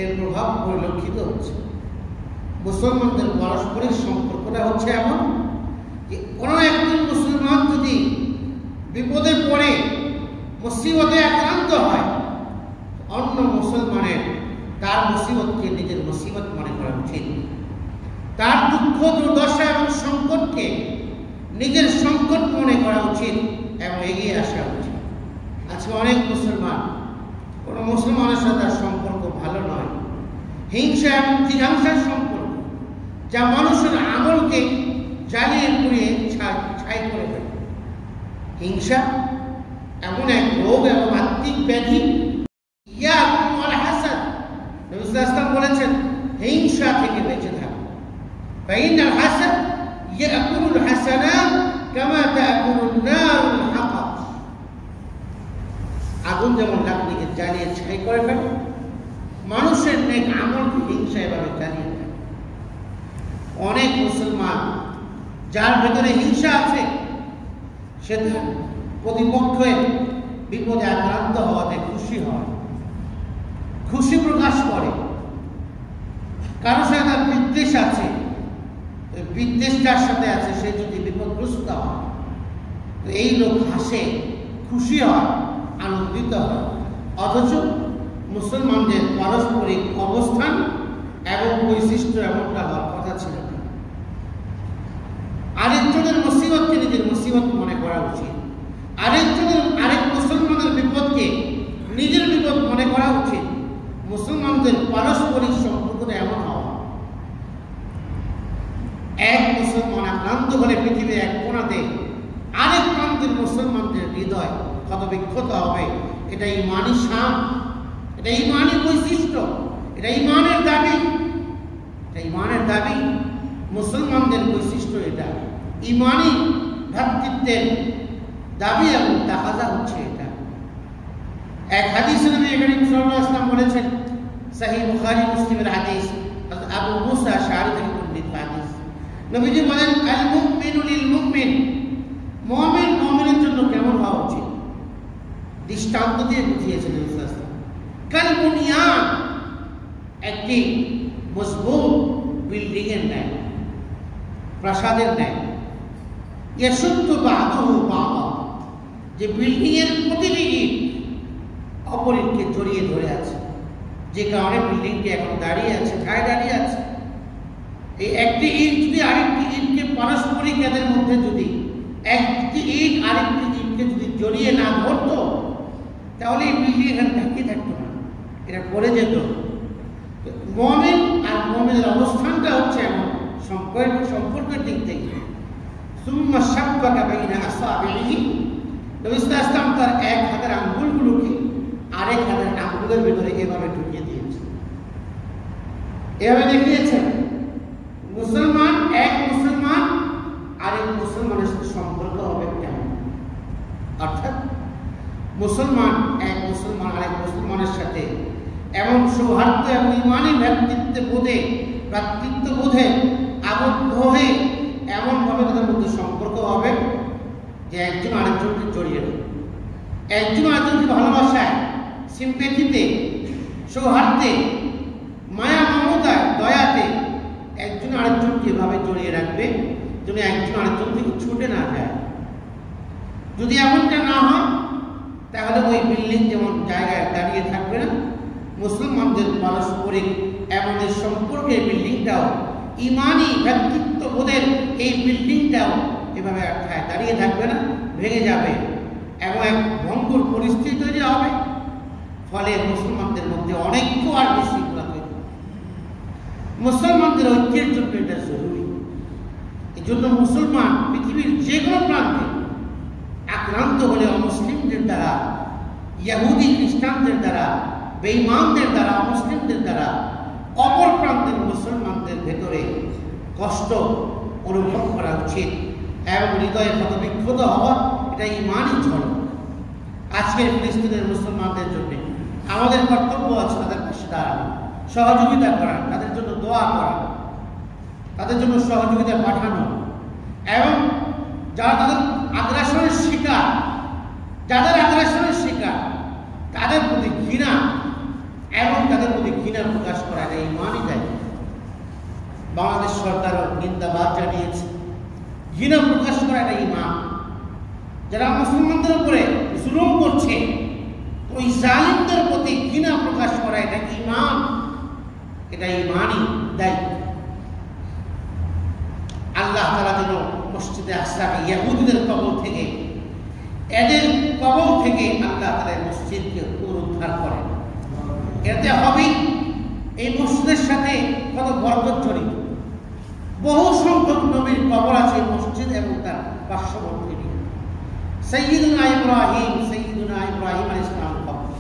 এর প্রভাব পরিলক্ষিত হচ্ছে। মুসলমানদের পারস্পরিক সম্পর্কটা হচ্ছে এমন যে কোনো একজন মুসলমান যদি বিপদে পড়ে, মুসিবতে আক্রান্ত হয়, অন্য মুসলমানের তার মুসিবতকে নিজের মুসিবত মনে করা উচিত। তার দুঃখ, দুর্দশা এবং সংকটকে নিজের সংকট মনে করা উচিত এবং এগিয়ে আসা উচিত। আজকে অনেক মুসলমান, কোনো মুসলমানের সাথে তার সম্পর্ক ভালো নয়, হিংসা এবং জিঘাংসার সম্পর্ক, যা মানুষের আমলকে জ্বালিয়ে পুড়িয়ে ছাই করে ফেলে। হিংসা এমন এক রোগ এবং আত্মিক ব্যাধি। ইয়াকুম আল হাসাদ, নবী সাল্লাল্লাহু আলাইহি ওয়াসাল্লাম বলেছেন, হিংসা থেকে বেঁচে থাকো। ফাইনাল হাসাদ ইয়াকুলুল হাসানাত কামা তাকুলুন নারুল হাতাব, আগুন যেমন লাকড়িকে জ্বালিয়ে ছাই করে ফেলে, মানুষের নেক আমলকে হিংসা এভাবে জ্বালিয়ে ফেলে। অনেক মুসলমান যার ভেতরে হিংসা আছে, সে প্রতিপক্ষের বিপদে আক্রান্ত হওয়াতে খুশি হয়, খুশি প্রকাশ করে। কারো সাথে তার বিদ্বেষ আছে, বিদ্বেষ যার সাথে আছে সে যদি বিপদগ্রস্ত হয়, তো এই লোক হাসে, খুশি হয়, আনন্দিত হয়। অথচ মুসলমানদের পারস্পরিক অবস্থান এবং বৈশিষ্ট্য এমনটা হওয়ার কথা ছিল না। আরেকজনের মুসিবতকে নিজের মুসিবত মনে করা উচিত, আরেক মুসলমানের বিপদকে নিজের বিপদ মনে করা উচিত। মুসলমানদের পারস্পরিক সম্পর্কটা এমন হওয়া, এক মুসলমান আক্রান্ত হলে পৃথিবীর এক কোণাতে আরেক প্রান্তের মুসলমানদের হৃদয় ক্ষতবিক্ষত হবে। এটা ইমানি শান, এটা ইমানি বৈশিষ্ট্য, এটা ইমানের দাবি, এটা ইমানের দাবি। মুসলমানদের বৈশিষ্ট্য এটা, ইমানি ভ্রাতৃত্বের দাবি এবং তাকাজা হচ্ছে এটা। এক হাদিসে নবী করিম সাল্লাল্লাহু আলাইহি ওয়াসাল্লাম বলেছেন, সহিহ বুখারী মুসলিমের হাদিস, আবু মুসা আশআরী থেকে বর্ণিত হাদিস। নবীজি বলেন, আল মুমিনু লিল মুমিন, মুমিন মুমিনের জন্য কেমন হওয়া উচিত দৃষ্টান্ত দিয়ে বুঝিয়েছেন নবী সাল্লাল্লাহু আলাইহি ওয়াসাল্লাম। কাল বুনিয়ান, একটি মজবুত বিল্ডিং এর ন্যায়, প্রাসাদের ন্যায়। ইয়াশুদ্দু বা'দুহু বা'দা, যে বিল্ডিং এর প্রতিটি ইট অপরকে জড়িয়ে ধরে আছে, যে কারণে বিল্ডিংটি এখন দাঁড়িয়ে আছে, ঠায় দাঁড়িয়ে আছে। এই একটি ইট যদি আরেকটি ইটকে পারস্পরিক এদের মধ্যে যদি একটি ইট আরেকটি ইটকে যদি জড়িয়ে না ধরতো, তাহলে এই বিল্ডিং এখানে ঢাকিয়ে থাকতো না, এটা পড়ে যেত। মুমিন আর মুমিনের অবস্থানটা হচ্ছে এমন সম্পর্কের দিক থেকে। সুম্মা শাব্বাকা বাইনা আসাবিহি, নবী সাল্লাল্লাহু আলাইহি ওয়াসাল্লাম তার এক হাতের আঙ্গুলগুলোকে আরেক হাতের আঙ্গুলের ভিতরে এভাবে ঢুকিয়ে দিয়েছেন, এভাবে দেখিয়েছেন। মুসলমান এক মুসলমান আরেক মুসলমানের সাথে সম্পর্ক হবে কেমন, অর্থাৎ মুসলমান এক মুসলমান আরেক মুসলমানের সাথে এমন সৌহার্দ্য এবং ইমানি ভ্রাতৃত্ব বোধে আবদ্ধ হয়ে এমনভাবে তাদের মধ্যে সম্পর্ক হবে যে একজন আরেকজনকে জড়িয়ে নেবে, একজন আরেকজনকে ভালোবাসায়, সিম্প্যাথিতে, সৌহার্দ্যে, মায়া মমতায়, দয়াতে একজন আরেকজনকে এভাবে জড়িয়ে রাখবে যেন একজন আরেকজন থেকে ছুটে না যায়। যদি এমনটা না হয় তাহলে ওই বিল্ডিং যেমন জায়গায় দাঁড়িয়ে থাকবে না, মুসলমানদের পারস্পরিক এমনের সম্পর্কের বিল্ডিংটাও, ইমানি ভ্রাতৃত্ব বোধের এই বিল্ডিংটাও এভাবে দাঁড়িয়ে থাকবে না, ভেঙে যাবে এবং এক ভঙ্গুর পরিস্থিতি তৈরি হবে। ফলে মুসলমানদের মধ্যে অনৈক্য আর বিশৃঙ্খলা তৈরি হবে। মুসলমানদের ঐক্যের জন্য এটা জরুরি। এই জন্য মুসলমান পৃথিবীর যে কোনো প্রান্তে আক্রান্ত হলে অমুসলিমদের দ্বারা, ইহুদি খ্রিস্টানদের দ্বারা, বেঈমানদের দ্বারা, অমুসলিমদের দ্বারা অপর প্রান্তের মুসলমানদের ভেতরে কষ্ট অনুভব করা উচিত এবং হৃদয়ে ক্ষতবিক্ষত হওয়া, এটা ইমানই ঝড়। আজকের ফিলিস্তিনের মুসলমানদের জন্য আমাদের কর্তব্য আছে তাদের পাশে দাঁড়ানো, সহযোগিতা করা, তাদের জন্য দোয়া করা, তাদের জন্য সহযোগিতা পাঠানো এবং যারা তাদের আগ্রাসনের শিকার, তাদের প্রতি ঘৃণা এবং তাদের প্রতি ঘৃণা প্রকাশ করা, এটা ইমানই দায়িত্ব। বাংলাদেশ সরকারও নিন্দাবাদ জানিয়েছে, ঘৃণা প্রকাশ করা এটা ইমান। যারা মুসলমানদের উপরে জুলুম করছে ওই জালিমদের প্রতি ঘৃণা প্রকাশ করা এটা ইমান, এটা ইমানই দায়িত্ব। আল্লাহ তাআলা যেন মসজিদে আকসাকে ইহুদিদের কবল থেকে, এদের কবল থেকে আল্লাহ তাআলা মসজিদকে পুনরুদ্ধার করেন। এতে হবে এই মসজিদের সাথে কত বরকত জড়িত। বহু সংখ্যক নবীর কবর আছে মসজিদ এবং তার পার্শ্ববর্তী। সাইয়্যিদুনা ইব্রাহিম আলাইহিস সালাম কবর,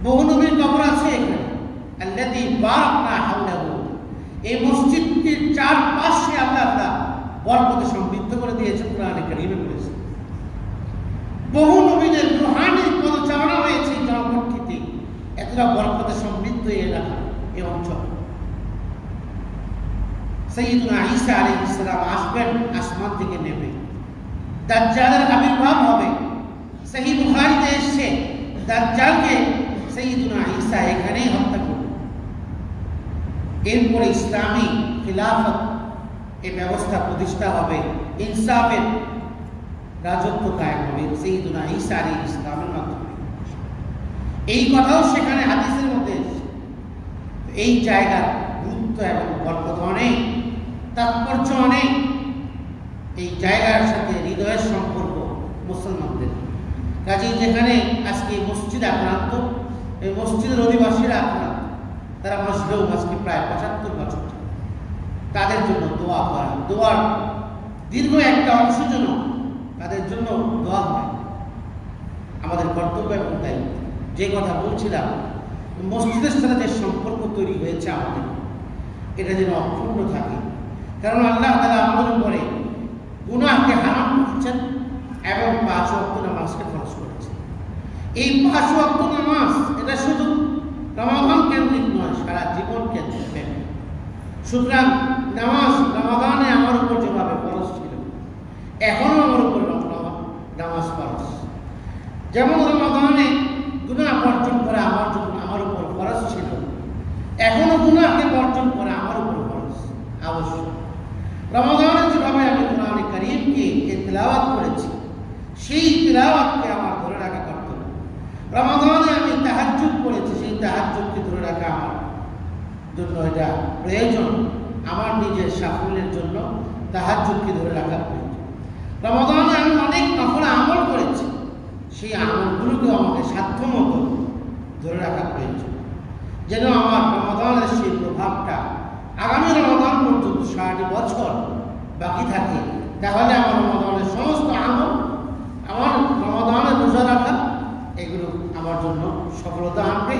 বহু নবীর কবর আছে এখানে। আল্লাযী বারাকনা হাওলাহু, এই মসজিদটির চারপাশে আল্লাহ বরকতে সমৃদ্ধ করে দিয়েছেন। কোরআনে কারীমে কিছুটা বরকতে সমৃদ্ধ এলাকা এই অঞ্চল। সাইয়্যিদুনা ঈসা আলাইহিস সালাম আসবেন, আসমান থেকে নেমে দাজ্জালের আবির্ভাব হবে। সহিহ বুখারীতে এসেছে দাজ্জালকে সাইয়্যিদুনা ঈসা এখানেই হত্যা করবেন। এরপরে ইসলামী খিলাফত এই ব্যবস্থা প্রতিষ্ঠা হবে, ইনসাফের রাজত্ব কায়েম হবে সাইয়্যিদুনা ঈসা আলাইহিস সালামের মাধ্যমে। এই কথাও সেখানে হাদিসের মধ্যে এসেছে। এই জায়গার গুরুত্ব এবং বরকত অনেক, তাৎপর্য অনেক। এই জায়গার সাথে হৃদয়ের সম্পর্ক মুসলমানদের। কাজেই যেখানে আজকে মসজিদ আক্রান্ত, এই মসজিদের অধিবাসীরা আক্রান্ত, তারা মসজিদেও আজকে প্রায় 75 বছর, তাদের জন্য দোয়া করা, দোয়ার দীর্ঘ একটা অংশ যেন তাদের জন্য দোয়া হয় আমাদের কর্তব্য এবং দায়িত্ব। যে কথা বলছিলাম, মসজিদের সাথে যে সম্পর্ক তৈরি হয়েছে আমাদের, এটা যেন অক্ষুণ্ণ থাকে। কারণ আল্লাহ তাআলা আমাদের উপরে গুনাহকে হারাম করেছেন এবং 5 ওয়াক্ত নামাজকে ফরজ করেছেন। এই 5 ওয়াক্ত নামাজ এটা শুধু রমাদান কেন্দ্রিক নয়, সারা জীবন কেন্দ্রিক। সুতরাং নামাজ রমাদানে আমার উপর যেভাবে ফরজ ছিল, এখনো আমার উপর নামাজ ফরজ। যেমন রমাদানে গুনাহ বর্জন করা আমার উপর ফরজ ছিল, এখনো গুনাহকে বর্জন করা আমার উপর ফরজ আবশ্যক। রমাদানে যেভাবে আমি কোরআনে কারীমকে তিলাওয়াত করেছি, সেই তিলাওয়াতকে আমার ধরে রাখা কর্তব্য। রমাদানে আমি তাহাজ্জুদ করেছি, সেই তাহাজ্জুদকে ধরে রাখা আমার জন্য এটা প্রয়োজন। আমার নিজের সাফল্যের জন্য তাহাজ্জুদকে ধরে রাখা প্রয়োজন। রমাদানে আমি অনেক নফল আমল করেছি, সেই আমলগুলোকে আমাকে সাধ্যমতো ধরে রাখা প্রয়োজন, যেন আমার রমাদানের সেই প্রভাবটা আগামী রমাদান পর্যন্ত 60 বছর বাকি থাকে। তাহলে আমার রমাদানের সমস্ত আমল, আমার রমাদানের রোজা রাখা, এগুলো আমার জন্য সফলতা আনবে,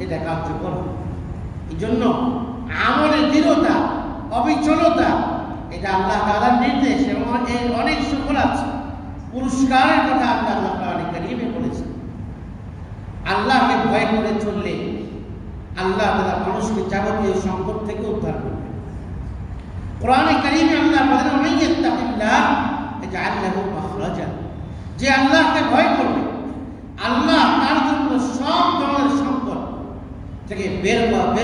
এটা কার্যকর হবে। এই জন্য আমলের দৃঢ়তা, অবিচলতা, এটা আল্লাহ তাআলার নির্দেশ এবং এর অনেক সুফল আছে। পুরস্কারের কথা আল্লাহ কোরআনে কারীমে বলেছেন। আল্লাহকে ভয় করে চললে আল্লাহ তাআলা মানুষকে যাবতীয় সংকট থেকে উদ্ধার করবেন। কোরআনে কারীমে আল্লাহ বলেন, মাইয়াত্তাকিল্লাহ ইয়াজআল লাহু মাখরাজা। যে আল্লাহকে ভয় করবে, আল্লাহ তার জন্য সব ধরনের সংকট থেকে বের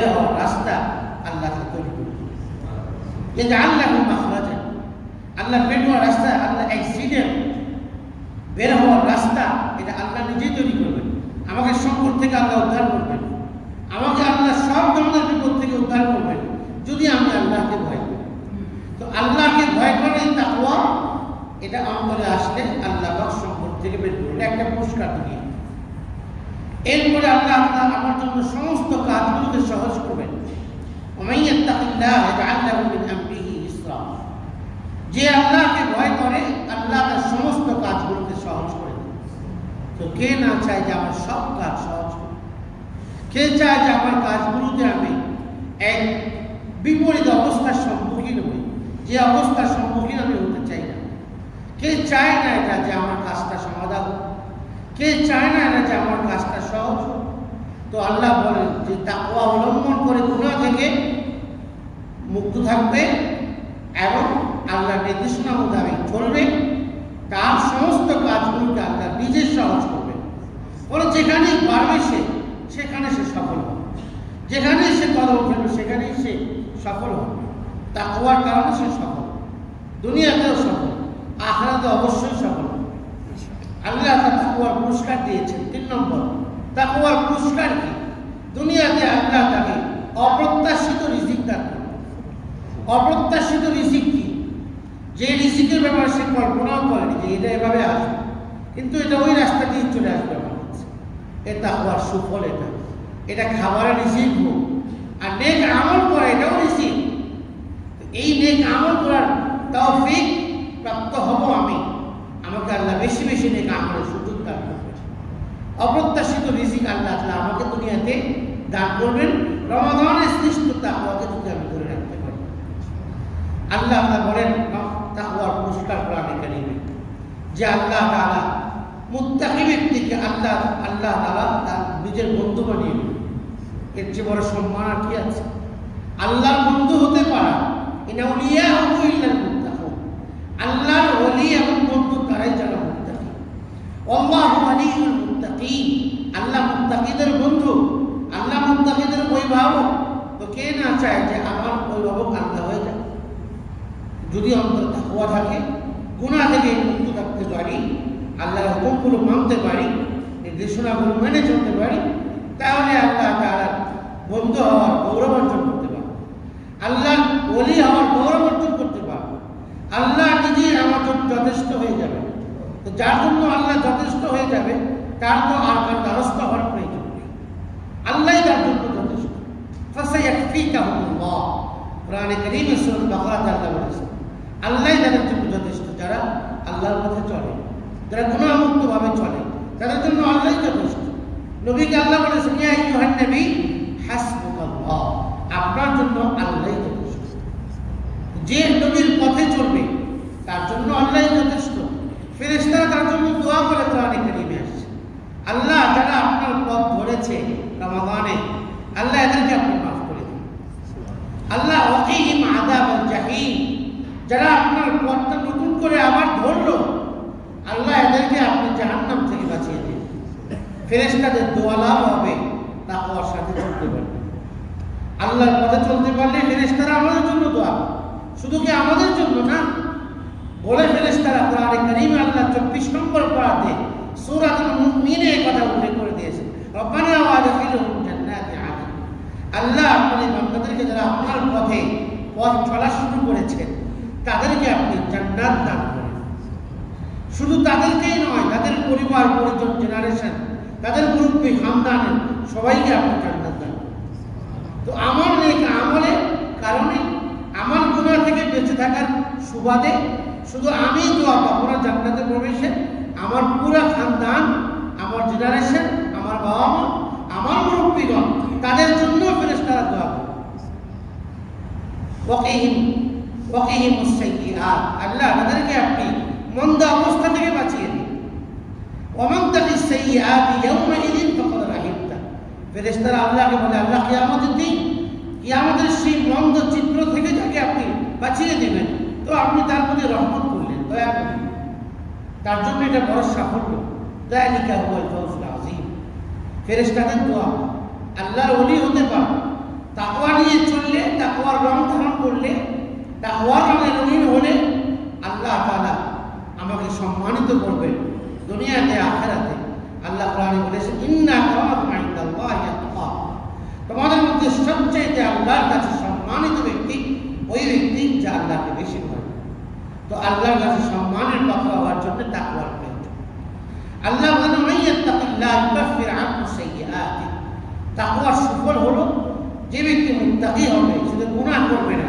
হওয়ার রাস্তা আল্লাহ তৈরি করবেন। ইয়াজআল লাহু মাখরাজা, আল্লাহ বের হওয়ার রাস্তা, আল্লাহ অ্যাক্সিডেন্ট বের হওয়ার রাস্তা, এটা আল্লাহ নিজেই তৈরি করবেন। আমাকে সংকট থেকে আল্লাহ উদ্ধার করবেন, আমাকে আল্লাহ সব ধরনের বিপদ থেকে উদ্ধার করবেন যদি আমি আল্লাহকে ভয় করি। তো আল্লাহকে ভয় করে তাকওয়া, এটা অন্তরে আসলে আল্লাহ পাক সংকট থেকে বের করবেন, একটা পুরস্কার দিয়ে। এরপরে আল্লাহ আমার জন্য সমস্ত কাজগুলোকে সহজ করবেন। ওমাইয়াত্তাকিল্লাহ ইয়াজআল লাহু মিন আমরিহি ইসরা। যে আল্লাহকে ভয় করে, আল্লাহ তার সমস্ত কাজগুলোকে সহজ করে দেন। তো কে না চায় যে আমার সব কাজ সহজ হোক? কে চায় যে আমার কাজগুলোতে আমি এক বিপরীত অবস্থার সম্মুখীন হই, যে অবস্থার সম্মুখীন আমি হতে চাই না? কে চায় না এটা যে আমার কাজটা সমাধান হোক? কে চায় না এটা যে আমার কাজটা সহজ হোক? তো আল্লাহ বলেন যে তাকওয়া অবলম্বন করে গুনাহ থেকে মুক্ত থাকবে এবং আল্লাহর নির্দেশনা মোতাবেক চলবে, তার সমস্ত কাজগুলোকে আল্লাহ নিজে সহজ করবে। বলে যেখানেই পারবে সেখানে সে সফল হবে, যেখানে সে কদম ফেলবে সেখানেই সে সফল হবে। তাকওয়ার কারণে সে সফল, দুনিয়াতেও সফল, আখিরাতে অবশ্যই সফল হবে। আল্লাহ তাকওয়ার পুরস্কার দিয়েছেন। 3 নম্বর, তাকওয়ার পুরস্কার কি? দুনিয়াতে আল্লাহ তাকে অপ্রত্যাশিত রিজিক দান করবে। অপ্রত্যাশিত রিজিক কি? যে রিজিকের ব্যাপারে সে কল্পনাও করেনি যে এটা এভাবে আসবে, কিন্তু এটা ওই রাস্তা দিয়ে চলে আসবে আমার কাছে। এটা তাকওয়ার সুফল। এটা খাবারের রিজিক হোক, আর নেক আমল করা এটাও রিজিক। এই নেক আমল করার তৌফিক প্রাপ্ত হব আমি, আমাকে আল্লাহ বেশি বেশি নেক আমলের সুযোগ দান করবেন। অপ্রত্যাশিত রিজিক আল্লাহ তাআলা আমাকে দুনিয়াতে দান করবেন, রমাদানের সৃষ্ট তাকওয়াকে যদি আমি ধরে রাখতে পারি। আল্লাহ তাআলা বলেন তাকওয়ার পুরস্কার কোরআনে কারীমে যে আল্লাহ তাআলা মুত্তাকি ব্যক্তিকে আল্লাহ তাআলা তার নিজের বন্ধু বানিয়ে নেবেন। এর চেয়ে বড় সম্মান আর কি আছে? আল্লাহর বন্ধু হতে পারা, আল্লাহর ওলি এবং বন্ধু তারাই যারা মুত্তাকি। আল্লাহু ওয়ালিউল মুত্তাকিন, আল্লাহ মুত্তাকিদের বন্ধু, আল্লাহ মুত্তাকিদের অভিভাবক। তো কে না চায় যে আমার অভিভাবক আল্লাহ হয়ে যায়? যদি অন্তর তাকওয়া থাকে, গুনাহ থেকে মুক্ত থাকতে পারি, আল্লাহর হুকুমগুলো মানতে পারি, নির্দেশনাগুলো মেনে চলতে পারি, তাহলে আল্লাহ তাআলার বন্ধু হওয়ার গৌরব অর্জন করতে পারবো, আল্লাহর ওলি হওয়ার গৌরব অর্জন করতে পারবো। আল্লাহ নিজেই আমার জন্য যথেষ্ট হয়ে যাবে। তো যার জন্য আল্লাহ যথেষ্ট হয়ে যাবে, তার তো আর কার দ্বারস্থ হওয়ার প্রয়োজন নেই, আল্লাহই তার জন্য যথেষ্ট। ফাসায়াকফিকাহুল্লাহ, কোরআনে কারীমে সূরা বাকারাতে আল্লাহ বলেছেন আল্লাহই তাদের জন্য যথেষ্ট। যারা আল্লাহর পথে চলে, যারা গুনাহমুক্তভাবে চলে, তাদের জন্য আল্লাহই যথেষ্ট। নবীকে আল্লাহ বলেছেন, ইয়া আইয়ুহান নবী হাসবুকাল্লাহ, আপনার জন্য আল্লাহই যথেষ্ট। যে নবীর পথে চলবে তার জন্য আল্লাহই যথেষ্ট। ফেরেশতারা তার জন্য দোয়া করে কোরআনে কারীমে আসছে, আল্লাহ যারা আপনার পথ ধরেছে রমাদানে, আল্লাহ এদেরকে আপনি মাফ করে দিন। আল্লাহ ওয়াকিহিম আযাবাল জাহিম, যারা আপনার পথটা নতুন করে আবার ধরলো, আল্লাহ এদেরকে আপনি জাহান্নাম থেকে বাঁচিয়ে দিন। ফেরেশতাদের দোয়া লাভ হবে তাকওয়ার সাথে চলতে পারলে। আল্লাহর পথে চলতে পারলে ফেরেশতারা আমাদের জন্য দোয়া, শুধু কি আমাদের জন্য না, বলে ফেরেশতারা কোরআনে কারীমে আল্লাহ 24 নম্বর পারাতে সূরাতুল মুমিনে এই কথা উল্লেখ করে দিয়েছেন, রব্বানা ওয়া আদখিলহুম জান্নাতি আদন, আল্লাহ আপনি বান্দাদেরকে যারা আপনার পথে পথ চলা শুরু করেছেন তাদেরকে আপনি জান্নাত দান করেন। শুধু তাদেরকেই নয়, তাদের পরিবার পরিজন, জেনারেশন, তাদের মুরব্বী খানদানের সবাইকে আপনি জান্নাত দান করেন। তো আমার নেক আমলের কারণে, আমার গুনাহ থেকে বেঁচে থাকার সুবাদে শুধু আমি দোয়া পাবো না জান্নাতে প্রবেশে, আমার পুরা খানদান, আমার জেনারেশন, আমার বাবা মা, আমার মুরব্বীগণ, তাদের জন্য ফেরেশতারা দোয়া করে। ওয়াকিহিমুস সাইয়্যাত, আল্লাহ তাদেরকে আপনি মন্দ অবস্থা থেকে বাঁচিয়ে দিন। ওয়ামান তাকিস সাইয়্যাতি ইয়াওমাইযিন ফাকাদ রাহিমতা, ফেরেশতারা আল্লাহকে বলে, আল্লাহ কিয়ামতের দিন, কিয়ামতের সেই মন্দ চিত্র থেকে যাকে আপনি বাঁচিয়ে দিবেন, তো আপনি তার প্রতি রহমত করলেন, দয়া করলেন, তার জন্য এটা বড় সাফল্য। যালিকা হুয়াল ফাওজুল আযীম। ফেরেশতাদের দোয়া, আল্লাহর ওলি হতে পারো, তাকওয়া নিয়ে চললে, তাকওয়ার রং ধারণ করলে, তাকওয়ার রঙে রঙিন হলে আল্লাহ তাআলা আমাকে সম্মানিত করবেন দুনিয়াতে আখিরাতে। আল্লাহ কোরআনে বলেছেন, ইন্না আকরামাকুম ইনদাল্লাহি আতকাকুম, তোমাদের মধ্যে সবচেয়ে আল্লাহর কাছে সম্মানিত ব্যক্তি ওই ব্যক্তি যা আল্লাহকে বেশি ভয় করে। তো আল্লাহর কাছে সম্মানের পাত্র হওয়ার জন্য তাকওয়ার প্রয়োজন। আল্লাহ বলেন, মাইয়াত্তাকিল্লাহ ইউকাফির আনহু সাইয়্যাতিহি, তাকওয়ার সুফল হলো যে ব্যক্তি মুত্তাকি হবে, শুধু গুনাহ করবে না,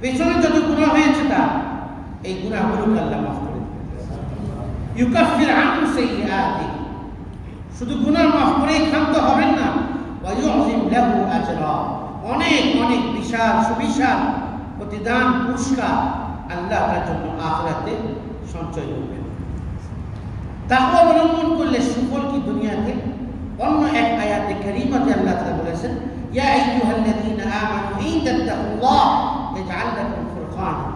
পেছনে যত গুনাহ হয়েছে তার এই গুনাহগুলোকে আল্লাহ মাফ করে দেবেন। ইউকাফির আনহু সাইয়্যাতিহি, শুধু গুনাহ মাফ করেই ক্ষান্ত হবেন না, ওয়া ইউযিম লাহু আজরা, অনেক অনেক বিশাল সুবিশাল প্রতিদান পুরস্কার আল্লাহ তার জন্য আখিরাতে সঞ্চয় করবেন। তাকওয়া অবলম্বন করলে সুফল কি দুনিয়াতে। অন্য এক আয়াতে কারীমাতে আল্লাহ তাআলা বলেছেন, ইয়া আইয়ুহাল্লাযীনা আমানু ইন তাত্তাকুল্লাহ ইয়াজআল লাকুম ফুরকানা,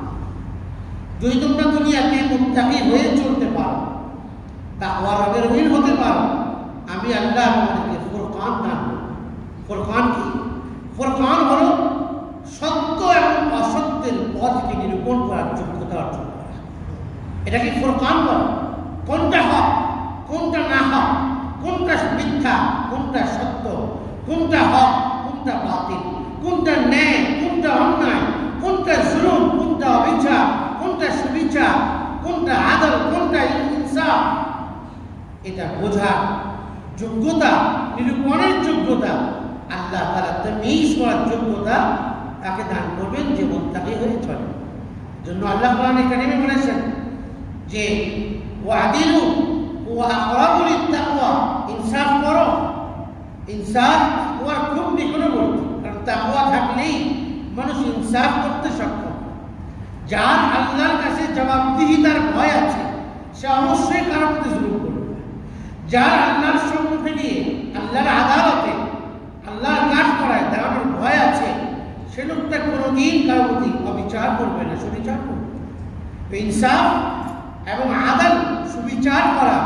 যদি তোমরা দুনিয়াতে মুত্তাকি হয়ে চলতে পারো, তাকওয়ার রঙের রঙিন হতে পারো, আমি আল্লাহ তোমাদেরকে ফুরকান দান করব। ফুরকান কি? ফুরকান হলো সত্য এবং অসত্যের পথকে নিরূপণ করার যোগ্যতা অর্জন করা। এটাকে ফুরকান বলে। কোনটা হক, কোনটা না হক, কোনটা মিথ্যা, কোনটা সত্য, কোনটা হক, কোনটা বাতিল, কোনটা ন্যায়, কোনটা অন্যায়, কোনটা জুলুম, কোনটা অবিচার, কোনটা সুবিচার, কোনটা আদল, কোনটা ইনসাফ, এটা বোঝার যোগ্যতা, নিরূপণের যোগ্যতা আল্লাহ তাআলা তামিজ করার যোগ্যতা তাকে দান করবেন যে মুত্তাকি হয়ে চলে। জন্য আল্লাহ কোরআনে কারীমে বলেছেন যে ওয়াদিলু ওয়া আকরাবু লিত্তাকওয়া, ইনসাফ করো। ইনসাফ ওয়ার খুব নিকটবর্তী, কারণ তাকওয়া থাকলেই মানুষ ইনসাফ করতে সক্ষম। যার আল্লাহর কাছে জবাবদিহিতার ভয় আছে সে অবশ্যই কারো প্রতি জুলুম করবে না। যার আল্লাহর সম্মুখে গিয়ে আল্লাহর আদালতে আল্লাহর কাজ অত্যাচার করবে না, সুবিচার করবে। ইনসাফ এবং আদল, সুবিচার করা,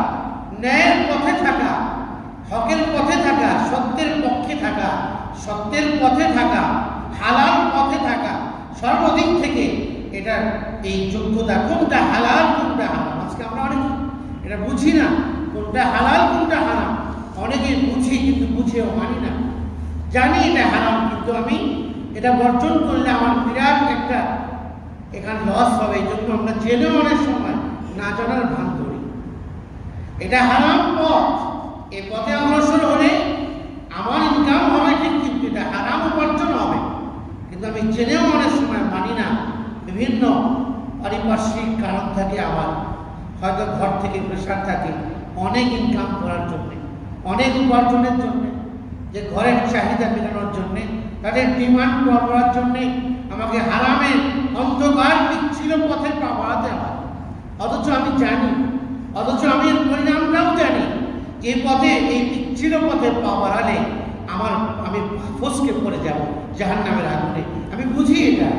ন্যায়ের পথে থাকা, হকের পথে থাকা, সত্যের পক্ষে থাকা, সত্যের পথে থাকা, হালাল পথে থাকা, সর্বদিক থেকে এটা এই যোগ্যতা, কোনটা হালাল কোনটা হারাম। আজকে আমরা অনেক এটা বুঝি না, কোনটা হালাল কোনটা হারাম। অনেকে বুঝি কিন্তু বুঝেও মানি না। জানি এটা হারাম, কিন্তু আমি এটা বর্জন করলে আমার বিরাট একটা এখানে লস হবে। এই জন্য আমরা জেনেও অনেক সময় না জানার ভান করি। এটা হারাম পথ, এই পথে অগ্রসর হলে আমার ইনকাম হবে ঠিক, কিন্তু এটা হারাম উপার্জন হবে। কিন্তু আমি জেনেও অনেক সময় মানি না। বিভিন্ন পারিপার্শ্বিক কারণ থাকে, আমার হয়তো ঘর থেকে প্রেশার থাকে অনেক ইনকাম করার জন্যে, অনেক উপার্জনের জন্যে, যে ঘরের চাহিদা মেটানোর জন্যে, তাদের ডিমান্ড করার জন্যে আমাকে হারামের অন্ধকার বিচ্ছিন্ন পথে পা বাড়াতে হয়। অথচ আমি জানি, অথচ আমি এর পরিণামটাও জানি, এই পথে, এই বিচ্ছিন্ন পথে পা বাড়ালে আমি ফসকে পড়ে যাব জাহান্নামের আগুনে। আমি বুঝি এটা,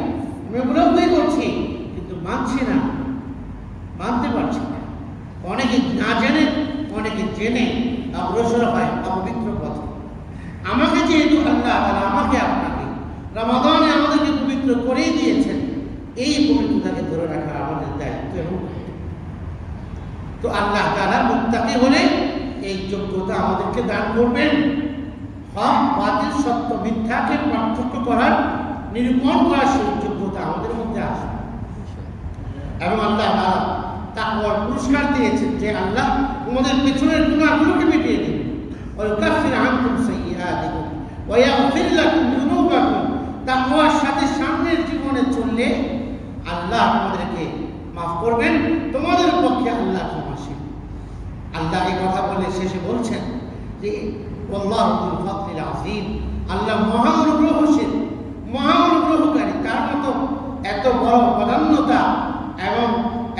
আমি উপলব্ধি করছি, কিন্তু মানছি না, মানতে পারছি না। অনেকে না জেনে, অনেকে জেনে অগ্রসর হয় অপবিত্র পথে। আমাকে যেহেতু আল্লাহ তাআলা আমাকে আপনাকে রমাদানে আমাদেরকে পবিত্র করেই দিয়েছেন, এই পবিত্রতাকে ধরে রাখা আমাদের দায়িত্ব। এবং তো আল্লাহ তাআলা মুত্তাকি হলে এই যোগ্যতা আমাদেরকে দান করবেন। হক বাতিল, সত্য মিথ্যাকে পার্থক্য করার, নিরূপণ করার সেই যোগ্যতা আমাদের মধ্যে আসবে। এবং আল্লাহ তাআলা তাকওয়ার পুরস্কার দিয়েছেন যে আল্লাহ তোমাদের পেছনের গুনাহগুলোকে মিটিয়ে দেবেন। ওয়ায়ুকাফিরু আনকুম সাইয়্যাতিকুম ওয়া ইয়াগফির লাকুম যুনুবাকুম। তাকওয়ার সাথে সামনের জীবনে চললে আল্লাহ তোমাদেরকে মাফ করবেন, তোমাদের পক্ষে আল্লাহ ক্ষমাশীল। আল্লাহ এই কথা বলে শেষে বলছেন যে আল্লাহু যুল ফাদলিল আযীম, আল্লাহ মহা অনুগ্রহশীল, মহা অনুগ্রহকারী। তার মতো এত বড় প্রাধান্যতা এবং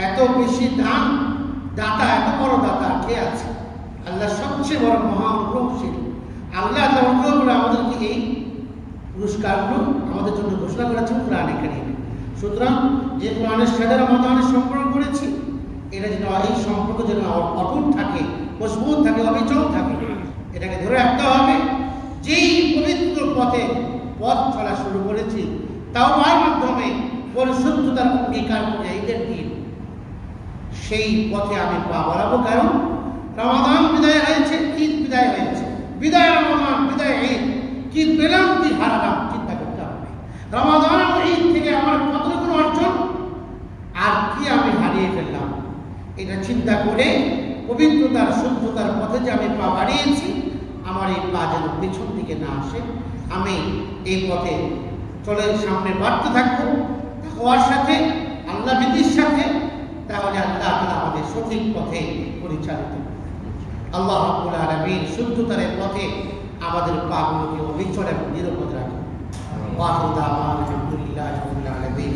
এত বেশি দান দাতা, এত বড় দাতা কে আছে? আল্লাহ সবচেয়ে বড় মহা অনুগ্রহশীল। আল্লাহ অনুগ্রহ করে আমাদেরকে এই পুরস্কারগুলো আমাদের জন্য ঘোষণা করেছেন কোরআনে কারীমে। সুতরাং যে কোরআনের সাথে রমাদানের সম্পর্ক করেছি, এটা যেন এই সম্পর্ক যেন অটুট থাকে, মজবুত থাকে, অবিচল থাকে, এটাকে ধরে রাখতে হবে। যেই পবিত্র পথে পথ চলা শুরু করেছি, তাওবার মাধ্যমে পরিশুদ্ধতার অঙ্গীকার করে ঈদের দিন সেই পথে আমি পা বাড়াবো। কারণ রমাদান বিদায় হয়েছে, ঈদ বিদায় হয়েছে, বিদায় রমাদান, বিদায় ঈদ। কি পেলাম, কি হারালাম, চিন্তা করতে হবে। রমাদান ও ঈদ থেকে আমার কতটুকু অর্জন, আর কি আমি হারিয়ে ফেললাম, এটা চিন্তা করে পবিত্রতার, শুদ্ধতার পথে যে আমি পা বাড়িয়েছি, আমার এই পা যেন পেছন দিকে না আসে। আমি এই পথে চলে সামনে বাড়তে থাকবো তাকওয়ার সাথে, আল্লাহ ভীতির সাথে। তাহলে আল্লাহ তাআলা আমাদের সঠিক পথে পরিচালিত করবেন। আল্লাহ রাব্বুল আলামিন শুদ্ধতার পথে আমাদের পাগুলোকে অবিচল এবং নিরাপদ রাখেন। ওয়া আখিরু দাওয়ানা আলহামদুলিল্লাহি রাব্বিল আলামিন।